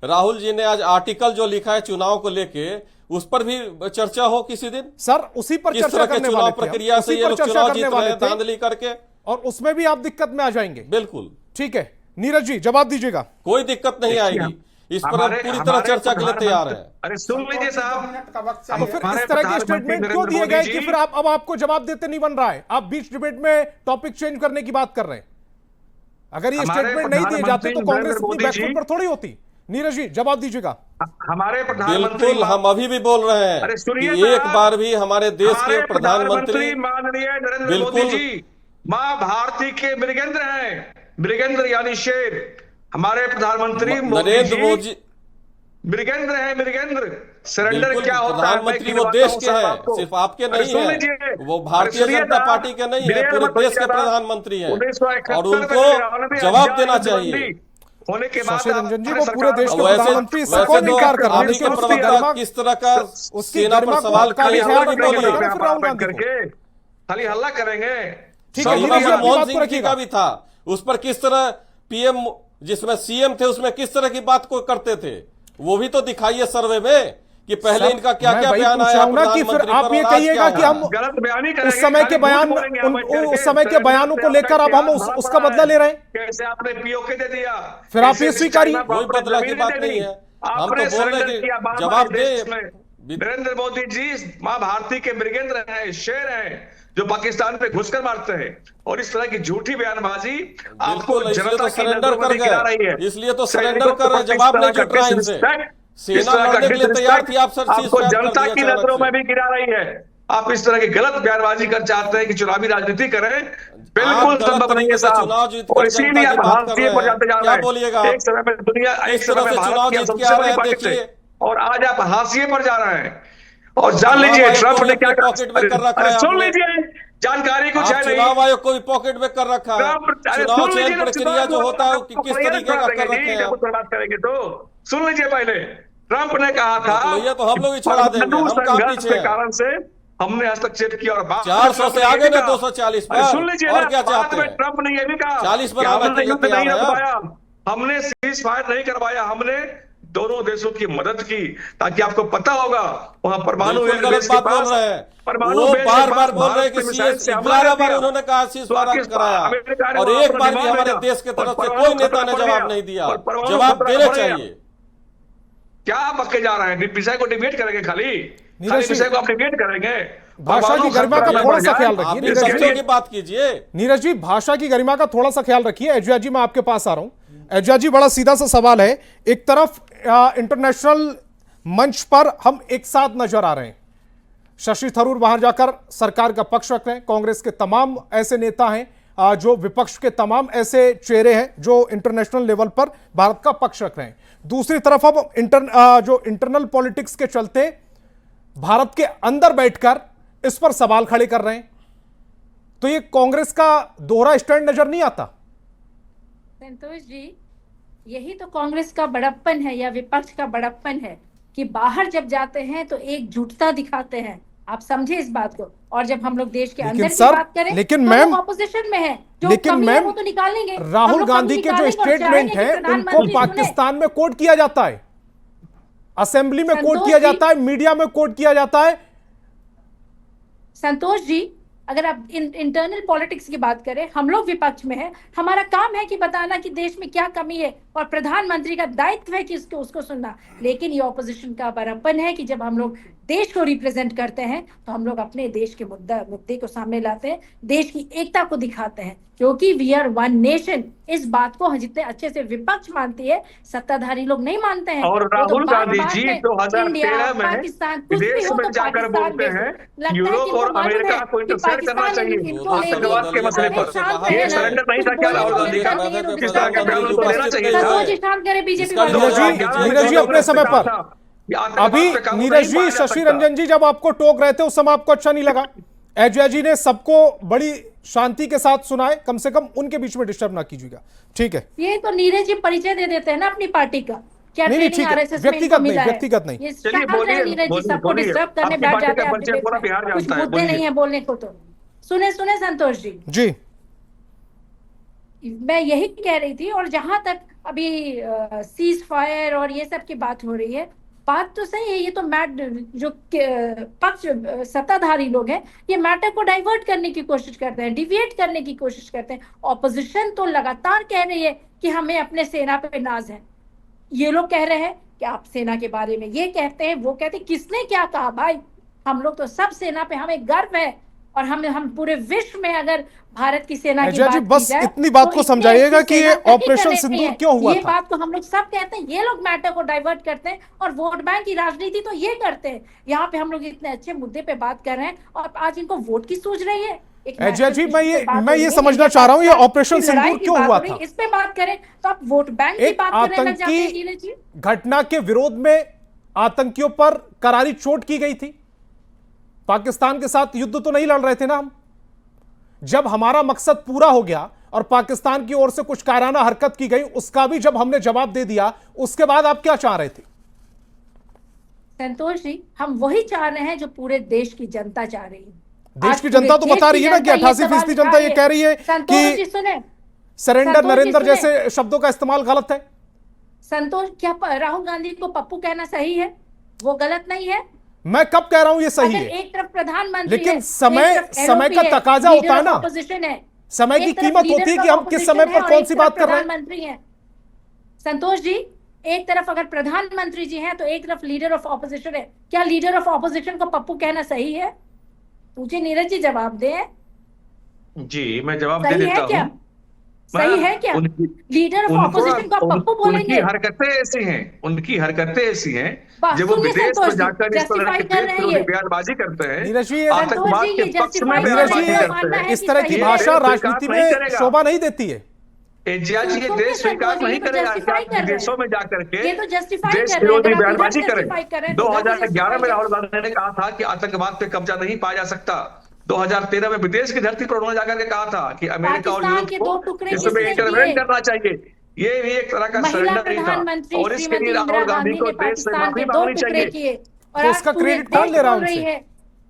राहुल जी ने आज आर्टिकल जो लिखा है चुनाव को लेके, उस पर भी चर्चा हो किसी दिन। सर उसी पर चर्चा करने चुनाव प्रक्रिया से ये लोग चुनाव जीत रहे हैं धांधली करके, और उसमें भी आप दिक्कत में आ जाएंगे। बिल्कुल ठीक है, नीरज जी जवाब दीजिएगा। कोई दिक्कत नहीं आएगी, इस पर हम पूरी तरह चर्चा के लिए तैयार है। अरे सुन लीजिए साहब, अब फिर इस तरह के स्टेटमेंट क्यों दिए गए कि फिर अब आपको जवाब देते नहीं बन रहा है? आप बीच डिबेट में टॉपिक चेंज करने की बात कर रहे हैं। अगर ये स्टेटमेंट नहीं दिए जाते तो कांग्रेस इतनी बैकफुट पर थोड़ी होती। नीरज जी जवाब दीजिएगा। हमारे प्रधानमंत्री, बिल्कुल हम अभी भी बोल रहे हैं कि एक बार भी हमारे देश के प्रधानमंत्री माननीय नरेंद्र मोदी जी मां भारती के मृगेंद्र हैं। मृगेंद्र यानी शेर। हमारे प्रधानमंत्री नरेंद्र मोदी मृगेंद्र है, मृगेंद्र। सरेंडर क्या होता है? प्रधानमंत्री वो देश के हैं, सिर्फ आपके नहीं है, वो भारतीय जनता पार्टी के नहीं है, पूरे देश के प्रधानमंत्री हैं और उनको जवाब देना चाहिए। होने के बाद शशि रंजन जी वो पूरे देश के वैसे प्रधानमंत्री तो इससे कौन इनकार कर रहा है? आप ही के प्रवक्ता किस तरह का सेना पर सवाल किए करके खाली हल्ला करेंगे। ठीक है, मनमोहन सिंह जी का भी था, उस पर किस तरह पीएम जिसमें सीएम थे उसमें किस तरह की बात को करते थे, वो भी तो दिखाइए सर्वे में कि पहले इनका क्या क्या बयान आया कि फिर आप ये कहिएगा कि हम गलत बयानी उस समय के बयान, उस समय के बयानों को लेकर अब हम उसका बदला ले रहे हैं। कैसे आपने पीओके दे दिया, फिर आप ये स्वीकारिए। कोई बदला की बात नहीं है, हम तो बोल रहे हैं कि जवाब दे। नरेंद्र मोदी जी मां भारती के मृगेंद्र हैं, शेर हैं, जो पाकिस्तान पे घुसकर मारते हैं। और इस तरह की झूठी बयानबाजी आपको जनता की नजरों में गिरा रही है। इसलिए तो सरेंडर कर रहे, जवाब नहीं जुट रहा इनसे। सेना लड़ने के लिए तैयार थी, आप सर आपको जनता की नजरों में भी गिरा रही है। आप इस तरह की गलत बयानबाजी कर चाहते हैं कि चुनावी राजनीति करें, बिल्कुल संभव नहीं है साहब। और इसीलिए आप हाशिए पर जाते जा रहे हैं। एक समय में दुनिया, एक समय में भारत की सबसे बड़ी पार्टी थे और आज आप हाशिए पर जा रहे हैं। और जान लीजिए ट्रंप ने क्या पॉकेट में कर रखा है, सुन लीजिए, जानकारी कुछ है नहीं। चुनाव आयोग को भी पॉकेट में कर रखा है। चुनाव चयन प्रक्रिया जो होता है किस तरीके का कर रखे हैं। बात करेंगे तो सुन लीजिए, पहले ट्रंप ने कहा था तो हम लोग ही छोड़ा देंगे, हम कहां पीछे हैं। कारण से हमने हस्तक्षेप किया और 400 से आगे ना 240 पर। सुन लीजिए, और क्या चाहते हैं? ट्रंप ने यह भी कहा 40 पर हमने युद्ध नहीं करवाया, हमने सीज फायर नहीं करवाया, हमने दोनों देशों की मदद की ताकि आपको पता होगा वहां परमाणु गलत बात बोल रहे हैं। वो बार बार बोल रहे हैं कि 11 बार उन्होंने कहा सीज फायर कराया और एक बार भी हमारे देश की तरफ से कोई नेता ने जवाब नहीं दिया। जवाब देने चाहिए। क्या आप बक्के जा रहे हैं? विषय को डिबेट करेंगे, खाली विषय को आप डिबेट करेंगे। भाषा की गरिमा का थोड़ा सा ख्याल आप रखिए भी नीरज बच्चों जी। की बात कीजिए। नीरज जी, भाषा की गरिमा का थोड़ा सा ख्याल रखिए। एजाज जी, मैं आपके पास आ रहा हूं। एजाज जी, बड़ा सीधा सा सवाल है। एक तरफ इंटरनेशनल मंच पर हम एक साथ नजर आ रहे हैं, शशि थरूर बाहर जाकर सरकार का पक्ष रख रहे हैं, कांग्रेस के तमाम ऐसे नेता हैं जो विपक्ष के तमाम ऐसे चेहरे हैं जो इंटरनेशनल लेवल पर भारत का पक्ष रख रहे हैं। दूसरी तरफ अब जो इंटरनल पॉलिटिक्स के चलते भारत के अंदर बैठकर इस पर सवाल खड़े कर रहे हैं। तो ये कांग्रेस का दोहरा स्टैंड नजर नहीं आता? संतोष जी, यही तो कांग्रेस का बड़प्पन है या विपक्ष का बड़प्पन है कि बाहर जब जाते हैं तो एकजुटता दिखाते हैं। आप समझे इस बात को। और जब हम लोग देश के अंदर की बात करें लेकिन तो मैम, ऑपोजिशन में है, जो लेकिन कमी है मैम, वो तो निकालेंगे। हम राहुल लोग गांधी कमी के जो निकालेंगे और स्टेटमेंट चाहेंगे है कि उनको प्रधानमंत्री सुने। पाकिस्तान में कोट किया जाता है, असेंबली में कोट संतोष किया जी, जाता है, मीडिया में कोट किया जाता है। संतोष जी, अगर आप इंटरनल पॉलिटिक्स की बात करें, हम लोग विपक्ष में हैं, हमारा काम है कि बताना कि देश में क्या कमी है और प्रधानमंत्री का दायित्व है कि उसको सुनना। लेकिन ये ऑपोजिशन का बड़प्पन है कि जब हम लोग देश को रिप्रेजेंट करते हैं तो हम लोग अपने देश के मुद्दे को सामने लाते हैं, देश की एकता को दिखाते हैं, क्योंकि वी आर वन नेशन। इस बात को जितने अच्छे से विपक्ष मानती है, सत्ताधारी लोग नहीं मानते हैं। और वो तो राहुल बात गांधी बात जी में 2013 में पाकिस्तान कुछ भी विदेश हो में तो जाकर पाकिस्तान बोलते बेशक। हैं लगता है यूरोप कि इनको और मालूम अमेरिका है को कि इंटरफेयर करना पाकिस्तान चाहिए इनको ले लिया। आतंकवाद के मसले पर। शांत ये रहना, सरेंडर नहीं था कुछ क्या बोले राहुल तो गांधी मेरे का? साथ नहीं किस तरह का बयान उनको देना चाहिए था? संतोष जी, शांत करें बीजेपी इसका वालों नीरज को। जी, नीरज जी अपने समय पर। अभी नीरज जी, शशि रंजन जी जब आपको टोक रहे थे उस समय आपको अच्छा नहीं लगा। एजाज जी ने सबको बड़ी शांति के साथ सुना है, कम से कम उनके बीच में डिस्टर्ब ना कीजिएगा, ठीक है? ये तो नीरज जी परिचय दे देते हैं ना अपनी पार्टी का। क्या नहीं, ट्रेनिंग ठीक है, आरएसएस में व्यक्तिगत इनको नहीं, मिला है? व्यक्तिगत नहीं। ये चलिए, शांत रहे बोलिए, नीरज जी, बोलिए, सबको बोलिए। डिस्टर्ब करने आपकी बैठ पार्टी जाते का हैं परिचय आप पूरा डिबेट बिहार में। कुछ जानता है, मुद्दे बोलिए। नहीं है बोलने को तो सुने संतोष जी। जी, मैं यही कह रही थी। और जहां तक अभी सीज फायर और ये सब की बात हो रही है, बात तो सही है। ये तो जो पक्ष सत्ताधारी लोग हैं, ये मैटर को डाइवर्ट करने की कोशिश करते हैं, डिविएट करने की कोशिश करते हैं। ऑपोजिशन तो लगातार कह रही है कि हमें अपने सेना पे नाज है। ये लोग कह रहे हैं कि आप सेना के बारे में ये कहते हैं, वो कहते हैं। किसने क्या कहा भाई? हम लोग तो सब सेना पे हमें गर्व है। और हम पूरे विश्व में अगर भारत की सेना की एजाज जी, बात बस की जाए, इतनी बात तो को इतनी समझाइएगा अच्छी कि ये सेना कहीं ऑपरेशन नहीं सिंदूर है। क्यों हुआ ये था? बात को हम लोग सब कहते हैं। ये लोग मैटर को डाइवर्ट करते हैं और वोट बैंक की राजनीति तो ये करते हैं। यहाँ पे हम लोग इतने अच्छे मुद्दे पे बात कर रहे हैं और आज इनको वोट की सूझ रही है। एजाज जी, मैं ये समझना चाह रहा हूं, ये ऑपरेशन सिंदूर क्यों हुआ था? इस पे बात करें तो आप वोट बैंक की एक बात करने लग जाते हैं आतंकी नीरज जी। घटना के विरोध में आतंकियों पर करारी चोट की गई थी। पाकिस्तान के साथ युद्ध तो नहीं लड़ रहे थे ना हम। जब हमारा मकसद पूरा हो गया और पाकिस्तान की ओर से कुछ कायराना हरकत की गई, उसका भी जब हमने जवाब दे दिया, उसके बाद आप क्या चाह रहे थे? संतोष जी, हम वही चाह रहे हैं जो पूरे देश की जनता चाह रही है। देश की जनता तो बता रही है ना कि 88% जनता ये कह रही है संतोष जी कि सुने, सरेंडर संतोष जी नरेंद्र सुने। जैसे शब्दों का इस्तेमाल गलत है। संतोष, क्या राहुल गांधी को पप्पू कहना सही है? वो गलत नहीं है। मैं कब कह रहा हूं ये सही अगर है? एक तरफ प्रधानमंत्री लेकिन है, समय एक तरफ समय का LOP है, तकाजा लीडर होता है ऑफ ना। ऑपोजिशन है। समय की एक तरफ कीमत लीडर होती है कि ऑफ हम किस ऑपोजिशन समय है पर और कौन एक सी तरफ बात कर रहे हैं। प्रधानमंत्री है। संतोष जी, एक तरफ अगर प्रधानमंत्री जी हैं तो एक तरफ लीडर ऑफ ऑपोजिशन है। क्या लीडर ऑफ ऑपोजिशन को पप्पू कहना सही है? मुझे नीरज जी जवाब दे। जी, मैं जवाब दे सही देता है क्या? हूं। सही है क्या? लीडर ऑफ ऑपोजिशन को आप पप्पू बोलेंगे? उनकी हरकतें ऐसी हैं, उनकी हरकतें ऐसी हैं बात जब वो सुनिए विदेश संतोष में जी, जाकर इस तरह justify की कर देश रहे हैं विरोधी ये। बयानबाजी करते हैं, नीरज जी, आतंकवाद संतोष जी, के ये पक्ष में justify नीरज बयानबाजी जी, करते मानना हैं। है इस तरह की कि भाषा सही है। राजनीति नहीं में करेगा। शोभा नहीं देती है। एजाज जी, ये सुनिए देश स्वीकार संतोष जी, नहीं ये तो करेगा कि justify आप कर रहे हैं। विदेशों में जाकर के ये तो justify देश कर रहे हैं। विरोधी अगर आप बयानबाजी इधर करें। justify कर रहे हैं तो उधर भी 2011 में justify राहुल गांधी ने कहा था कि आतंकवाद पे कब्जा नहीं पाया जा सकता। 2013 में विदेश की धरती पर उन्होंने जाकर के कहा था कि अमेरिका और पाकिस्तान यूरोप के को दो टुकड़े इसमें किसने इंटरवेंट किए? करना चाहिए। ये भी एक तरह का महिला सरेंडर नहीं था प्रधानमंत्री और इसके श्रीमती लिए इंदिरा राहुल गांधी गांधी को ने देश से पाकिस्तान माफी के दो मांगनी टुकड़े चाहिए। किए और तो आज उसका पूरे क्रेडिट कौन देश ले रहा है बोल रही उनसे? है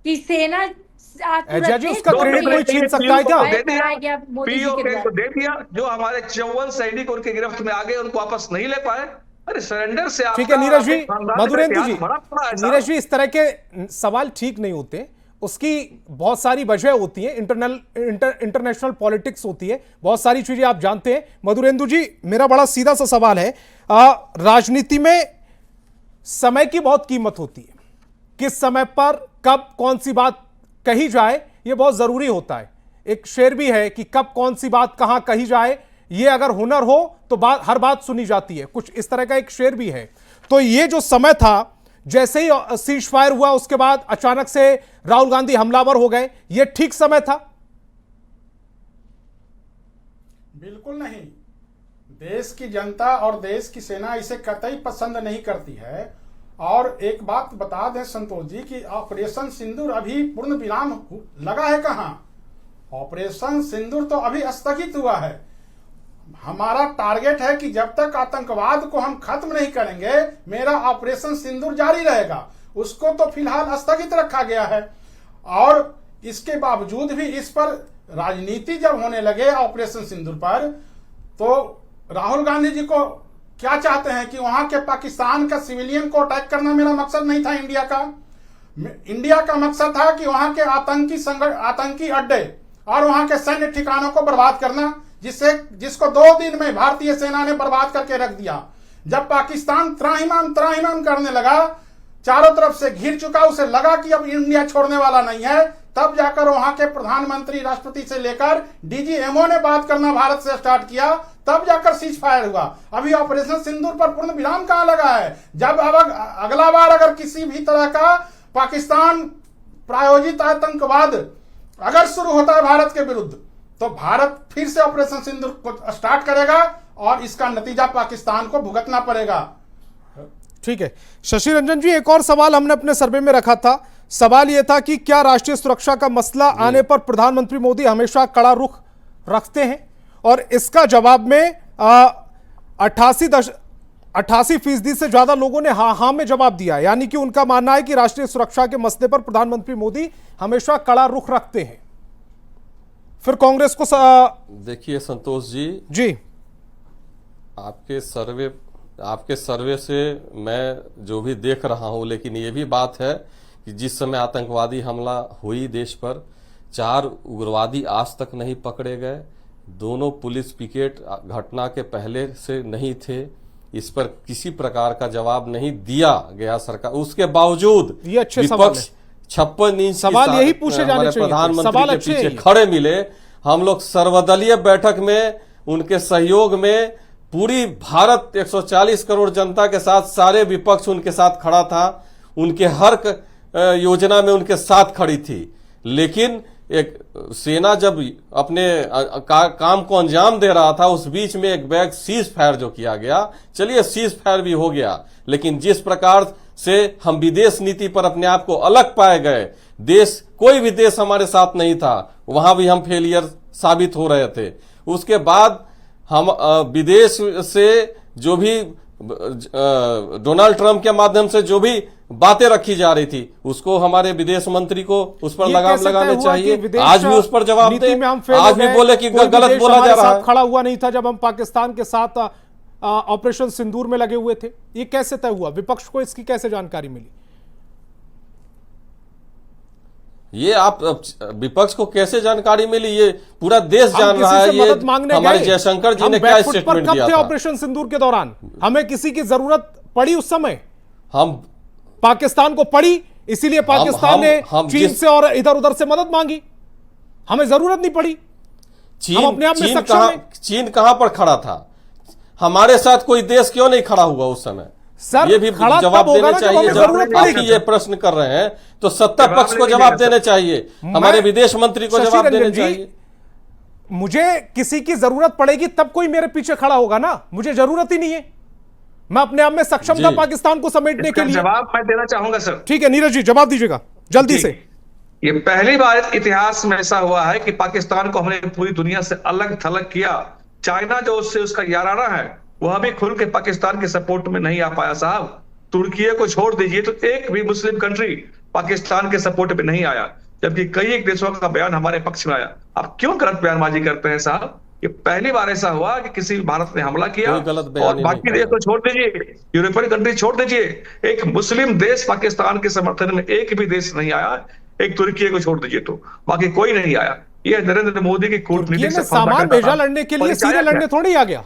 कि सेना आज पूरा एजाज जी, देश उसका बोल रही क्रेडिट है कोई छीन कि सकता है क्या? फायर कराया गया मोदी जी के पीओके को द्वारा। दे दिया, जो हमारे 54 सैनिक उनके गिरफ्त में आ गए, उनको वापस नहीं ले पाए। अरे सरेंडर से ठीक है नीरज जी, मधुरेंद्र जी, नीरज नीरज जी, इस तरह के सवाल ठीक नहीं होते। उसकी बहुत सारी वजह होती है, इंटरनेशनल पॉलिटिक्स होती है, बहुत सारी चीजें आप जानते हैं। मधुरेंद्र जी, मेरा बड़ा सीधा सा सवाल है, राजनीति में समय की बहुत कीमत होती है। किस समय पर कब कौन सी बात कही जाए ये बहुत जरूरी होता है। एक शेर भी है कि कब कौन सी बात कहां कही जाए, ये अगर हुनर हो तो हर बात सुनी जाती है, कुछ इस तरह का एक शेर भी है। तो ये जो समय था, जैसे ही सीज फायर हुआ उसके बाद अचानक से राहुल गांधी हमलावर हो गए, ये ठीक समय था? बिल्कुल नहीं। देश की जनता और देश की सेना इसे कतई पसंद नहीं करती है। और एक बात बता दें संतोष जी कि ऑपरेशन सिंदूर अभी पूर्ण विराम लगा है कहां? ऑपरेशन सिंदूर तो अभी स्थगित हुआ है। हमारा टारगेट है कि जब तक आतंकवाद को हम खत्म नहीं करेंगे, मेरा ऑपरेशन सिंदूर जारी रहेगा। उसको तो फिलहाल स्थगित रखा गया है। और इसके बावजूद भी इस पर राजनीति जब होने लगे ऑपरेशन सिंदूर पर, तो राहुल गांधी जी को क्या चाहते हैं कि वहां के पाकिस्तान का सिविलियन को अटैक करना मेरा मकसद नहीं था। इंडिया का मकसद था कि वहां के आतंकी अड्डे और वहां के सैन्य ठिकानों को बर्बाद करना, जिसको 2 दिन में भारतीय सेना ने बर्बाद करके रख दिया। जब पाकिस्तान त्राहिमाम करने लगा, चारों तरफ से घिर चुका, उसे लगा कि अब इंडिया छोड़ने वाला नहीं है, तब जाकर वहां के प्रधानमंत्री, राष्ट्रपति से लेकर डीजीएमओ ने बात करना भारत से स्टार्ट किया, तब जाकर सीज फायर हुआ। अभी ऑपरेशन सिंदूर पर पूर्ण विराम कहां लगा है? जब अब अगला बार अगर किसी भी तरह का पाकिस्तान प्रायोजित आतंकवाद अगर शुरू होता है भारत के विरुद्ध, तो भारत फिर से ऑपरेशन सिंदूर को स्टार्ट करेगा और इसका नतीजा पाकिस्तान को भुगतना पड़ेगा। ठीक है शशि रंजन जी, एक और सवाल हमने अपने सर्वे में रखा था। सवाल यह था कि क्या राष्ट्रीय सुरक्षा का मसला आने पर प्रधानमंत्री मोदी हमेशा कड़ा रुख रखते हैं? और इसका जवाब में 88% से ज्यादा लोगों ने हाँ में जवाब दिया। यानी कि उनका मानना है कि राष्ट्रीय सुरक्षा के मसले पर प्रधानमंत्री मोदी हमेशा कड़ा रुख रखते हैं। फिर कांग्रेस को देखिए संतोष जी, आपके सर्वे से मैं जो भी देख रहा हूं, लेकिन ये भी बात है कि जिस समय आतंकवादी हमला हुई देश पर, 4 उग्रवादी आज तक नहीं पकड़े गए। दोनों पुलिस पिकेट घटना के पहले से नहीं थे। इस पर किसी प्रकार का जवाब नहीं दिया गया सरकार। उसके बावजूद ये अच्छे सवाल विपक्ष 56 इंच सवाल यही पूछे जाने चाहिए, प्रधानमंत्री के पीछे खड़े मिले। हम लोग सर्वदलीय बैठक में उनके सहयोग में पूरी भारत 140 करोड़ जनता के साथ सारे विपक्ष उनके साथ खड़ा था, उनके हर योजना में उनके साथ खड़ी थी। लेकिन एक सेना जब अपने काम को अंजाम दे रहा था, उस बीच में एक बैग सीज फायर जो किया गया, चलिए सीज फायर भी हो गया, लेकिन जिस प्रकार से हम विदेश नीति पर अपने आप को अलग पाए गए, कोई भी देश हमारे साथ नहीं था, वहां भी हम फेलियर साबित हो रहे थे। उसके बाद हम विदेश से जो भी डोनाल्ड ट्रंप के माध्यम से जो भी बातें रखी जा रही थी, उसको हमारे विदेश मंत्री को उस पर लगाम लगाने चाहिए। आज भी उस पर जवाब दे। आज भी बोले कि गलत बोला जा रहा है। खड़ा हुआ नहीं था जब हम पाकिस्तान के साथ ऑपरेशन सिंदूर में लगे हुए थे। ये कैसे तय हुआ? विपक्ष को इसकी कैसे जानकारी मिली? ये आप विपक्ष को कैसे जानकारी मिली? ये पूरा देश जान रहा है। ये हमारे जयशंकर जी ने क्या स्टेटमेंट दिया था ऑपरेशन सिंदूर के दौरान? हमें किसी की जरूरत पड़ी उस समय? हम पाकिस्तान को पड़ी, इसीलिए पाकिस्तान ने चीन से और इधर उधर से मदद मांगी। हमें जरूरत नहीं पड़ी। हम अपने आप में सक्षम हैं। चीन कहां पर खड़ा था? हमारे साथ कोई देश क्यों नहीं खड़ा हुआ उस समय? सर, ये भी जवाब देने चाहिए। जब आप ये प्रश्न कर रहे हैं तो सत्ता पक्ष को जवाब देने चाहिए, हमारे विदेश मंत्री को जवाब देने चाहिए। मुझे किसी की जरूरत पड़ेगी तब कोई मेरे पीछे खड़ा होगा ना। मुझे जरूरत ही नहीं है। मैं अपने आप में सक्षम था पाकिस्तान को समेटने के लिए। जवाब मैं देना चाहूंगा सर। ठीक है नीरज जी, जवाब दीजिएगा जल्दी से। ये पहली बार इतिहास में ऐसा हुआ है कि पाकिस्तान को हमने पूरी दुनिया से अलग थलग किया। चाइना जो उससे उसका याराना है, वह भी खुल के पाकिस्तान के सपोर्ट में नहीं आ पाया साहब। तुर्की को छोड़ दीजिए तो एक भी मुस्लिम कंट्री पाकिस्तान के सपोर्ट में नहीं आया, जबकि कई एक देशों का बयान हमारे पक्ष में आया। आप क्यों गलत बयानबाजी करते हैं साहब? ये पहली बार ऐसा हुआ कि किसी भारत ने हमला किया और बाकी देश को छोड़ दीजिए, यूरोपियन कंट्री छोड़ दीजिए, एक मुस्लिम देश पाकिस्तान के समर्थन में एक भी देश नहीं आया। एक तुर्की को छोड़ दीजिए तो बाकी कोई नहीं आया। ये नरेंद्र मोदी की कूटनीतिक सामान भेजा लड़ने के लिए, सीधे लड़ने थोड़ी आ गया।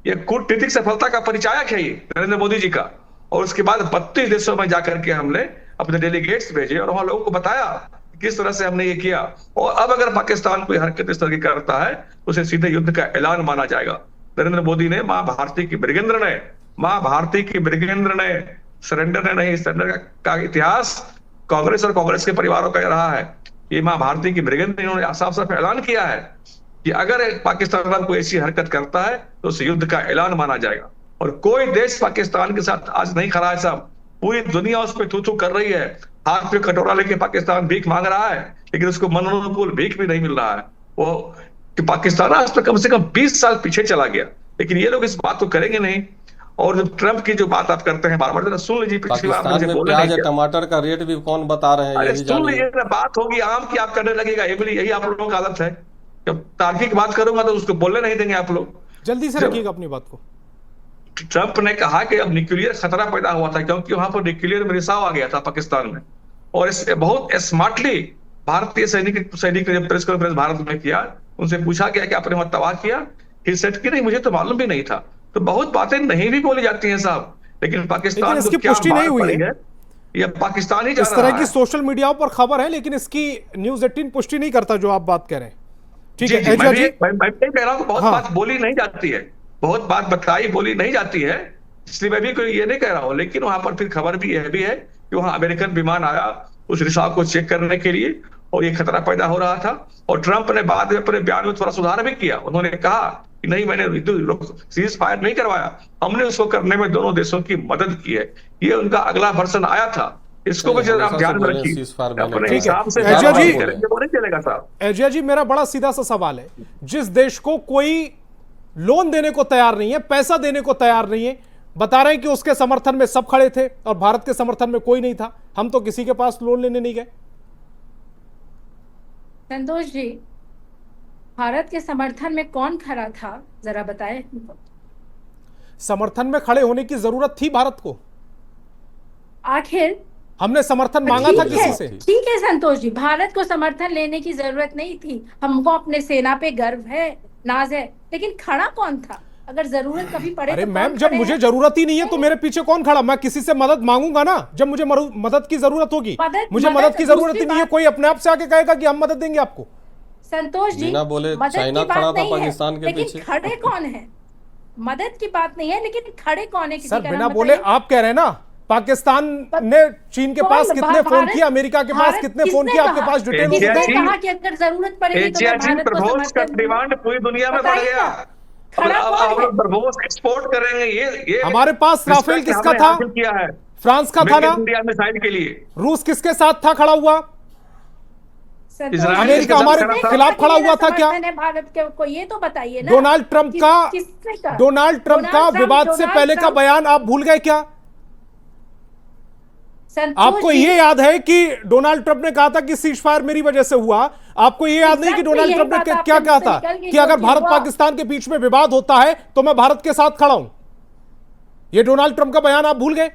ये कूटनीतिक सफलता का परिचायक है ये नरेंद्र मोदी जी का। और उसके बाद 32 देशों में जाकर के हमने अपने डेलीगेट्स भेजे और वहां लोगों को बताया किस तरह से हमने ये किया। और अब अगर पाकिस्तान कोई हरकत इस तरह की करता है तो उसे सीधे युद्ध का ऐलान माना जाएगा। नरेंद्र मोदी ने मां भारती की ब्रिगेंद्र ने सरेंडर ने नहीं, सरेंडर का इतिहास कांग्रेस और कांग्रेस के परिवारों का रहा है। ये मां भारती की ब्रिगेंद्र ने इन्होंने साफ साफ ऐलान किया है कि अगर पाकिस्तान कोई ऐसी हरकत करता है तो उसे युद्ध का ऐलान माना जाएगा। और कोई देश पाकिस्तान के साथ आज नहीं खड़ा है साहब, पूरी दुनिया उस पर थू कर रही है। हाथ पे कटोरा लेके पाकिस्तान भीख मांग रहा है, लेकिन उसको मनोनुकूल भीख भी नहीं मिल रहा है। वो कि पाकिस्तान आज तक कम से कम 20 साल पीछे चला गया, लेकिन ये लोग इस बात को करेंगे नहीं। और जो ट्रंप की जो बात आप करते हैं बार बार, सुन लीजिए, पिछली बार मुझे बोलना प्याज या टमाटर का रेट भी कौन बता रहे हैं, यही सुन लीजिए ना, बात होगी आम की, आप करने लगेगा। यही आप लोगों की आदत है, जब तार्किक बात करूंगा तो उसको बोलने नहीं देंगे आप लोग। जल्दी से रखिएगा अपनी बात को। ट्रंप ने कहा कि अब न्यूक्लियर खतरा पैदा हुआ था, क्योंकि वहां पर न्यूक्लियर में रिसाव आ गया था पाकिस्तान में। और इस बहुत स्मार्टली भारतीय सैनिक ने जब प्रेस कॉन्फ्रेंस भारत में किया, उनसे पूछा गया कि आपने वहां तबाह किया, ही सेड कि नहीं, मुझे तो मालूम भी नहीं था। तो बहुत बातें नहीं भी बोली जाती हैं साहब, लेकिन पाकिस्तान इसकी पुष्टि नहीं हुई है। या पाकिस्तान ही इस तरह की सोशल मीडिया पर खबर है, लेकिन इसकी न्यूज़ 18 पुष्टि नहीं करता जो आप बात कह रहे हैं। ठीक है, मैं कह रहा हूँ बहुत बात बोली नहीं जाती है, बहुत बात बताई बोली नहीं जाती है, इसलिए मैं भी कोई ये नहीं कह रहा हूँ। लेकिन वहां पर फिर खबर भी यह भी है कि वहां अमेरिकन विमान आया उस रिसाव को चेक करने के लिए, और ये खतरा पैदा हो रहा था। और ट्रंप ने बाद में अपने बयान में थोड़ा सुधार भी किया। उन्होंने कहा कि नहीं, मैंने सीज फायर नहीं करवाया, हमने उसको करने में दोनों देशों की मदद की है। ये उनका अगला वर्षन आया था, इसको भी आप ध्यान में रखिए अपने हिसाब से। चलेगा साहब। एजिया जी, मेरा बड़ा सीधा सा सवाल है, जिस देश को कोई लोन देने को तैयार नहीं है, पैसा देने को तैयार नहीं है, बता रहे हैं कि उसके समर्थन में सब खड़े थे और भारत के समर्थन में कोई नहीं था, हम तो किसी के पास लोन लेने नहीं गए। संतोष जी, भारत के समर्थन में कौन खड़ा था, जरा बताएं। समर्थन में खड़े होने की जरूरत थी भारत को? आखिर हमने समर्थन मांगा था किसी से? ठीक है संतोष जी, भारत को समर्थन लेने की जरूरत नहीं थी। हमको अपने सेना पे गर्व है, नाज है, लेकिन खड़ा कौन था? अगर जरूरत कभी पड़े अरे तो मैम, जब मुझे जरूरत ही नहीं है तो मेरे पीछे कौन खड़ा? मैं किसी से मदद मांगूंगा ना जब मुझे मदद की जरूरत होगी। मुझे मदद की जरूरत ही नहीं है, कोई अपने आप से आके कहेगा कि हम मदद देंगे आपको। संतोष जी, बिना बोले चाइना खड़ा था पाकिस्तान के पीछे, लेकिन खड़े कौन है? मदद की बात नहीं है, लेकिन खड़े कौन है? सर, बिना बोले आप कह रहे हैं ना, पाकिस्तान ने चीन के पास कितने फोन किया, अमेरिका के पास कितने फोन किया, आपके पास डिटेल कहा कि अगर जरूरत पड़ेगी तो भारत को डिमांड पूरी दुनिया में बढ़ गया, एक्सपोर्ट करेंगे। ये हमारे पास राफेल किसका था? किया है फ्रांस का था ना। इंडिया मिसाइल के लिए रूस किसके साथ था खड़ा हुआ? अमेरिका हमारे खिलाफ खड़ा हुआ था क्या? भारत के को ये तो बताइए ना। डोनाल्ड ट्रंप का विवाद से पहले का बयान आप भूल गए क्या? आपको ये याद है कि डोनाल्ड ट्रंप ने कहा था कि सीज फायर मेरी वजह से हुआ? आपको ये याद नहीं कि डोनाल्ड ट्रंप ने क्या कहा था कि अगर भारत पाकिस्तान के बीच में विवाद होता है तो मैं भारत के साथ खड़ा हूं? ये डोनाल्ड ट्रंप का बयान आप भूल गए?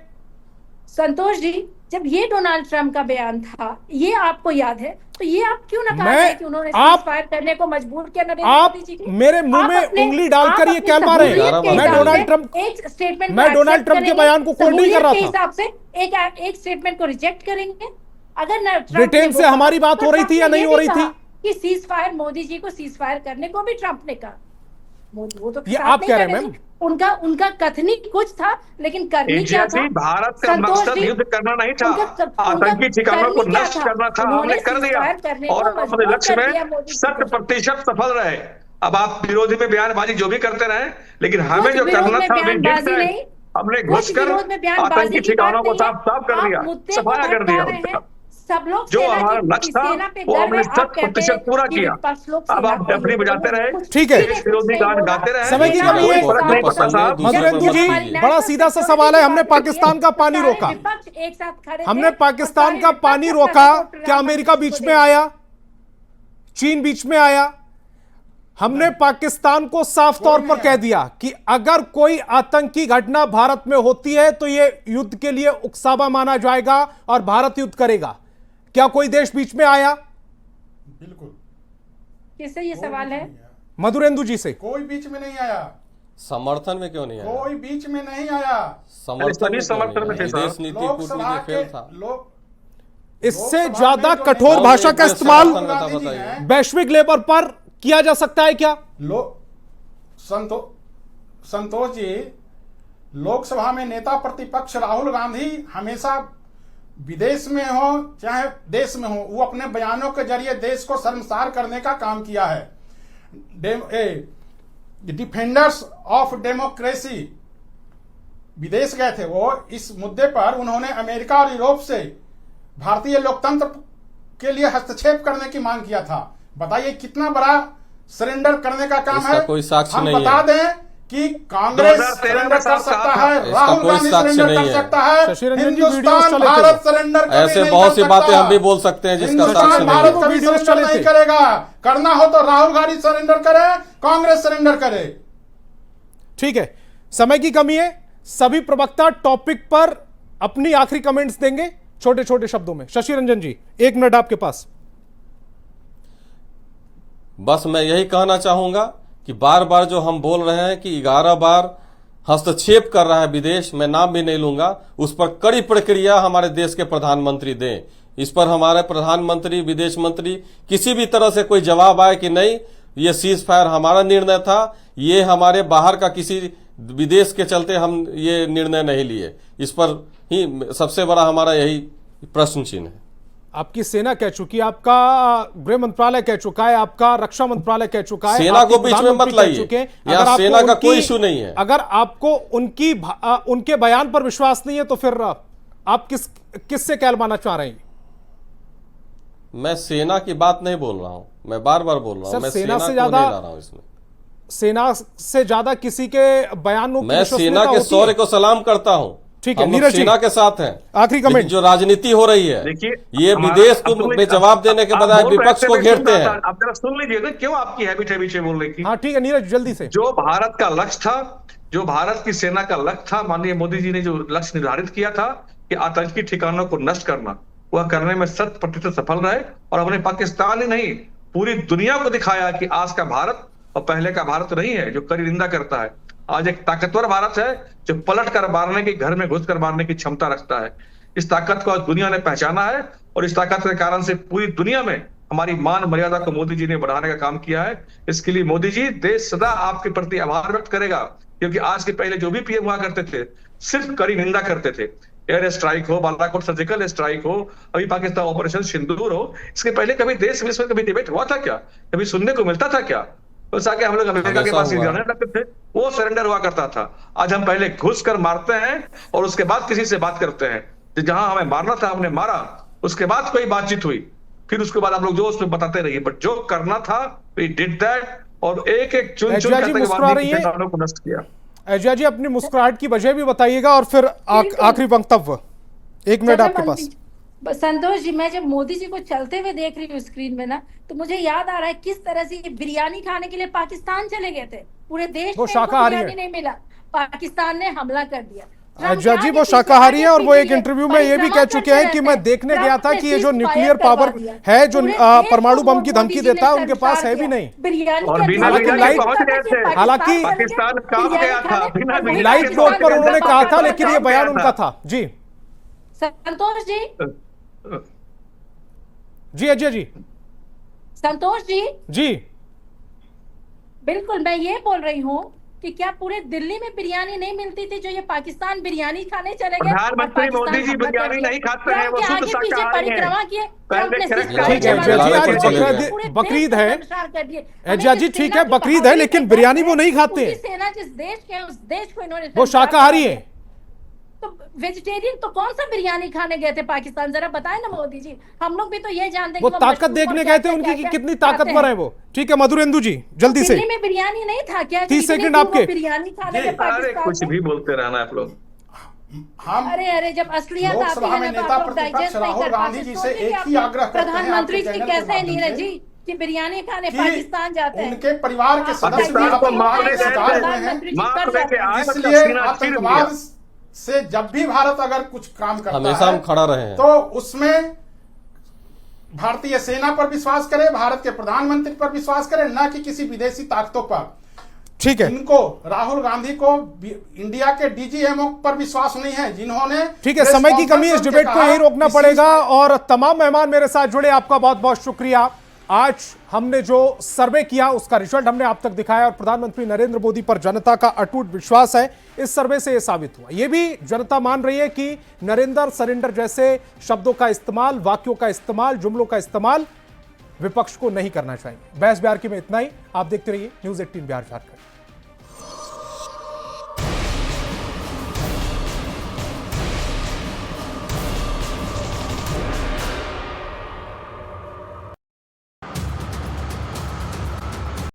संतोष जी, जब ये डोनाल्ड ट्रंप का बयान था, ये आपको याद है, तो ये आप क्यों ना कहा कि उन्होंने सीज फायर करने को मजबूर किया नरेंद्र मोदी जी की? मेरे मुंह में उंगली डालकर ये क्या मार रहे हैं? मैं डोनाल्ड ट्रंप के बयान को कोड नहीं कर रहा था। हिसाब से एक स्टेटमेंट को रिजेक्ट करेंगे? अगर ब्रिटेन से हमारी बात हो रही थी या नहीं हो रही थी कि सीज फायर, मोदी जी को सीज फायर करने को भी ट्रंप ने कहा? वो तो ये आप कह रहे हैं मैम, उनका कथनी कुछ था, लेकिन करनी क्या था? भारत का मकसद युद्ध करना नहीं था, आतंकी ठिकानों को नष्ट करना था, हमने कर दिया और अपने लक्ष्य में 100% सफल रहे। अब आप विरोधी में बयानबाजी जो भी करते रहे, लेकिन हमें जो करना था हमने घुसकर आतंकी ठिकानों को साफ कर दिया, सफाया कर दिया। सब लोग जो हमारा लक्ष्य था वो हमने 100% पूरा किया। अब आप डफली बजाते रहे, ठीक है, विरोधी गान गाते रहे, समय की कमी है। मधुरेंद्र जी, बड़ा सीधा सा सवाल है, हमने पाकिस्तान का पानी रोका, हमने पाकिस्तान का पानी रोका, क्या अमेरिका बीच में आया? चीन बीच में आया? हमने पाकिस्तान को साफ तौर पर कह दिया कि अगर कोई आतंकी घटना भारत में होती है तो यह युद्ध के लिए उकसावा माना जाएगा और भारत युद्ध करेगा। क्या कोई देश बीच में आया? बिल्कुल। किससे ये सवाल है? मधुरेंद्र जी से। कोई बीच में नहीं आया। समर्थन में क्यों नहीं आया? कोई बीच में नहीं आया। समर्थन में थे। लोकसभा के लोग इससे लोकसभा ज्यादा में जो कठोर नेता- भाषा का इस्तेमाल राहुल गांधी जी हैं, वैश्विक लेवल पर किया जा सकता है क्या? संतोष जी, लोकसभा में नेता प्रतिपक्ष राहुल गांधी हमेशा विदेश में हो चाहे देश में हो, वो अपने बयानों के जरिए देश को शर्मसार करने का काम किया है। डिफेंडर्स ऑफ डेमोक्रेसी विदेश गए थे वो, इस मुद्दे पर उन्होंने अमेरिका और यूरोप से भारतीय लोकतंत्र के लिए हस्तक्षेप करने की मांग किया था। बताइए कितना बड़ा सरेंडर करने का काम है। कोई साक्ष्य हम नहीं बता है। दें कि कांग्रेस 2013 सरेंडर कर सकता है, इसका राहुल कोई गांधी साक्ष्य सरेंडर नहीं कर है। सकता है, शशि रंजन जी, वीडियोस हिंदुस्तान चले थे। भारत सरेंडर कभी ऐसे नहीं बहुत कर सी सकता। बातें हम भी बोल सकते हैं जिसका हिंदुस्तान साक्ष्य नहीं भारत है। कभी वीडियोस सरेंडर चले नहीं थे। करेगा। करना हो तो राहुल गांधी सरेंडर करे, कांग्रेस सरेंडर करे। ठीक है, समय की कमी है, सभी प्रवक्ता टॉपिक पर अपनी आखिरी कमेंट्स देंगे छोटे छोटे शब्दों में। शशि रंजन जी, 1 मिनट आपके पास। बस मैं यही कहना चाहूंगा कि बार बार जो हम बोल रहे हैं कि 11 बार हस्तक्षेप कर रहा है विदेश, मैं नाम भी नहीं लूंगा, उस पर कड़ी प्रक्रिया हमारे देश के प्रधानमंत्री दें। इस पर हमारे प्रधानमंत्री, विदेश मंत्री किसी भी तरह से कोई जवाब आए कि नहीं ये सीज फायर हमारा निर्णय था, ये हमारे बाहर का किसी विदेश के चलते हम ये निर्णय नहीं लिए, इस पर ही सबसे बड़ा हमारा यही प्रश्न चिन्ह है। आपकी सेना कह चुकी है, आपका गृह मंत्रालय कह चुका है, आपका रक्षा मंत्रालय कह चुका है, सेना आपके को बीच में मत प्रधानमंत्री कह लाइए। चुके हैं। यहाँ अगर आपको सेना का उनकी- कोई इशू नहीं है। अगर आपको उनके बयान पर विश्वास नहीं है तो फिर आप किससे कहलवाना चाह रहे हैं? मैं सेना की बात नहीं बोल रहा हूं, मैं बार बार बोल रहा हूं, सर, मैं सेना सेना से को ज्यादा- नहीं ला रहा हूं इसमें। सेना से ज्यादा किसी के बयानों की मैं विश्वसनीयता सेना के होती है। शौर्य को सलाम करता हूं। ठीक है, हम लोग नीरज जी, सेना के साथ हैं। आखिरी लेकिन कमेंट। जो राजनीति हो रही है, देखिए, ये हमारा- विदेश को अब में जवाब देने के बजाय विपक्ष को घेरते हैं। आप जरा सुन लीजिए ना, क्यों आपकी हैबिट है पीछे बोलने की। हाँ ठीक है नीरज, जल्दी से। जो भारत का लक्ष्य था, जो भारत की सेना का लक्ष्य था, माननीय मोदी जी ने जो लक्ष्य निर्धारित किया था कि आतंकी ठिकानों को नष्ट करना, वह करने में 100% सफल रहे और हमने पाकिस्तान ही नहीं पूरी दुनिया को दिखाया कि आज का भारत और पहले का भारत नहीं है जो कड़ी निंदा करता है। आज एक ताकतवर भारत है जो पलट कर मारने की, घर में घुस कर मारने की क्षमता रखता है। इस ताकत को आज दुनिया ने पहचाना है और इस ताकत के कारण से पूरी दुनिया में हमारी मान मर्यादा को मोदी जी ने बढ़ाने का काम किया है। इसके लिए मोदी जी, देश सदा आपके प्रति आभार व्यक्त करेगा, क्योंकि आज के पहले जो भी पीएम हुआ करते थे सिर्फ कड़ी निंदा करते थे। एयर स्ट्राइक हो, बालाकोट सर्जिकल स्ट्राइक हो, अभी पाकिस्तान ऑपरेशन सिंदूर हो, इसके पहले कभी देश विदेश में कभी डिबेट हुआ था क्या? कभी सुनने को मिलता था क्या? बस आके हम लोग अमेरिका के पास जाने लगते थे, वो सरेंडर हुआ करता था। आज हम पहले घुस कर मारते हैं और उसके बाद किसी से बात करते हैं। जहां हमें मारना था हमने मारा, उसके बाद कोई बातचीत हुई, फिर उसके बाद आप लोग जो उसमें बताते रहिए, बट जो करना था वी डिड दैट और एक एक चुन चुन करते को नष्ट किया। एजिया जी, अपनी मुस्कुराहट की वजह भी बताइएगा और फिर आखिरी वक्तव्य। 1 मिनट आपके पास। संतोष जी, मैं जब मोदी जी को चलते हुए देख रही हूँ स्क्रीन में ना, तो मुझे याद आ रहा है किस तरह से ये बिरयानी खाने के लिए पाकिस्तान चले गए थे। पूरे देश वो में शाकाहारी बिरयानी है। नहीं मिला, पाकिस्तान ने हमला कर दिया। एजिया जी, वो शाकाहारी है और वो एक इंटरव्यू में ये भी कह चुके हैं कि मैं देखने गया था कि ये जो न्यूक्लियर पावर है, जो परमाणु बम की धमकी देता है, उनके पास है भी नहीं। हालांकि पाकिस्तान काम गया था, बिना लाइव नोट पर उन्होंने कहा था, लेकिन ये बयान उनका था। जी संतोष जी, जी अजय जी, संतोष जी, जी बिल्कुल मैं ये बोल रही हूँ कि क्या पूरे दिल्ली में बिरयानी नहीं मिलती थी जो ये पाकिस्तान बिरयानी खाने चले गए? प्रधानमंत्री मोदी जी बिरयानी नहीं खाते हैं, वो शुद्ध शाकाहारी हैं। परिक्रमा किए, ठीक है एजिया जी, बकरीद है एजिया जी, ठीक है बकरीद है, लेकिन बिरयानी वो नहीं खाते हैं। सेना जिस देश के उस देश को इन्होंने, वो शाकाहारी है। तो वेजिटेरियन तो कौन सा बिरयानी खाने गए थे पाकिस्तान? जरा बताएं ना मोदी जी, हम लोग भी तो ये जानते हैं वो ताकत देखने गए थे उनकी कि कितनी ताकतवर है वो। ठीक है मधुरेंदु जी, जल्दी से। दिल्ली में बिरयानी नहीं था क्या? 30 सेकंड आपके। बिरयानी खाने के अरे पाकिस्तान कुछ में? भी बोलते रहना आप लोग। हम अरे जब असलियत आती लोकसभा है में ना तो नेता आप लोग प्रतिपक्ष डाइजेस्ट नहीं राहुल कर गांधी पाते। जी से सोचिए एक कि ही आप आग्रह करते हैं प्रधानमंत्री आपके जी चैनल के कैसे माध्यम नीरज से जी कि बिरयानी खाने कि पाकिस्तान जाते हैं। उनके परिवार के सदस्य पाकिस्तान को मारने के शिकार हुए हैं, मार लेके आए, इसलिए आतंकवाद से जब भी भारत अगर कुछ काम करता हमेशा हम खड़ा रहे हैं, तो उसमें भारतीय सेना पर विश्वास करे, भारत के प्रधानमंत्री पर विश्वास करे, न कि किसी विदेशी ताकतों पर। ठीक है, इनको राहुल गांधी को इंडिया के डीजीएमओ पर विश्वास नहीं है, जिन्होंने ठीक है, समय की कमी, इस डिबेट को यही रोकना पड़ेगा। और तमाम मेहमान मेरे साथ जुड़े, आपका बहुत बहुत शुक्रिया। आज हमने जो सर्वे किया उसका रिजल्ट हमने आप तक दिखाया और प्रधानमंत्री नरेंद्र मोदी पर जनता का अटूट विश्वास है, इस सर्वे से यह साबित हुआ। यह भी जनता मान रही है कि नरेंद्र सरेंडर जैसे शब्दों का इस्तेमाल, वाक्यों का इस्तेमाल, जुमलों का इस्तेमाल विपक्ष को नहीं करना चाहिए। बहस बिहार की में इतना ही। आप देखते रहिए न्यूज़ 18 बिहार झारखंड।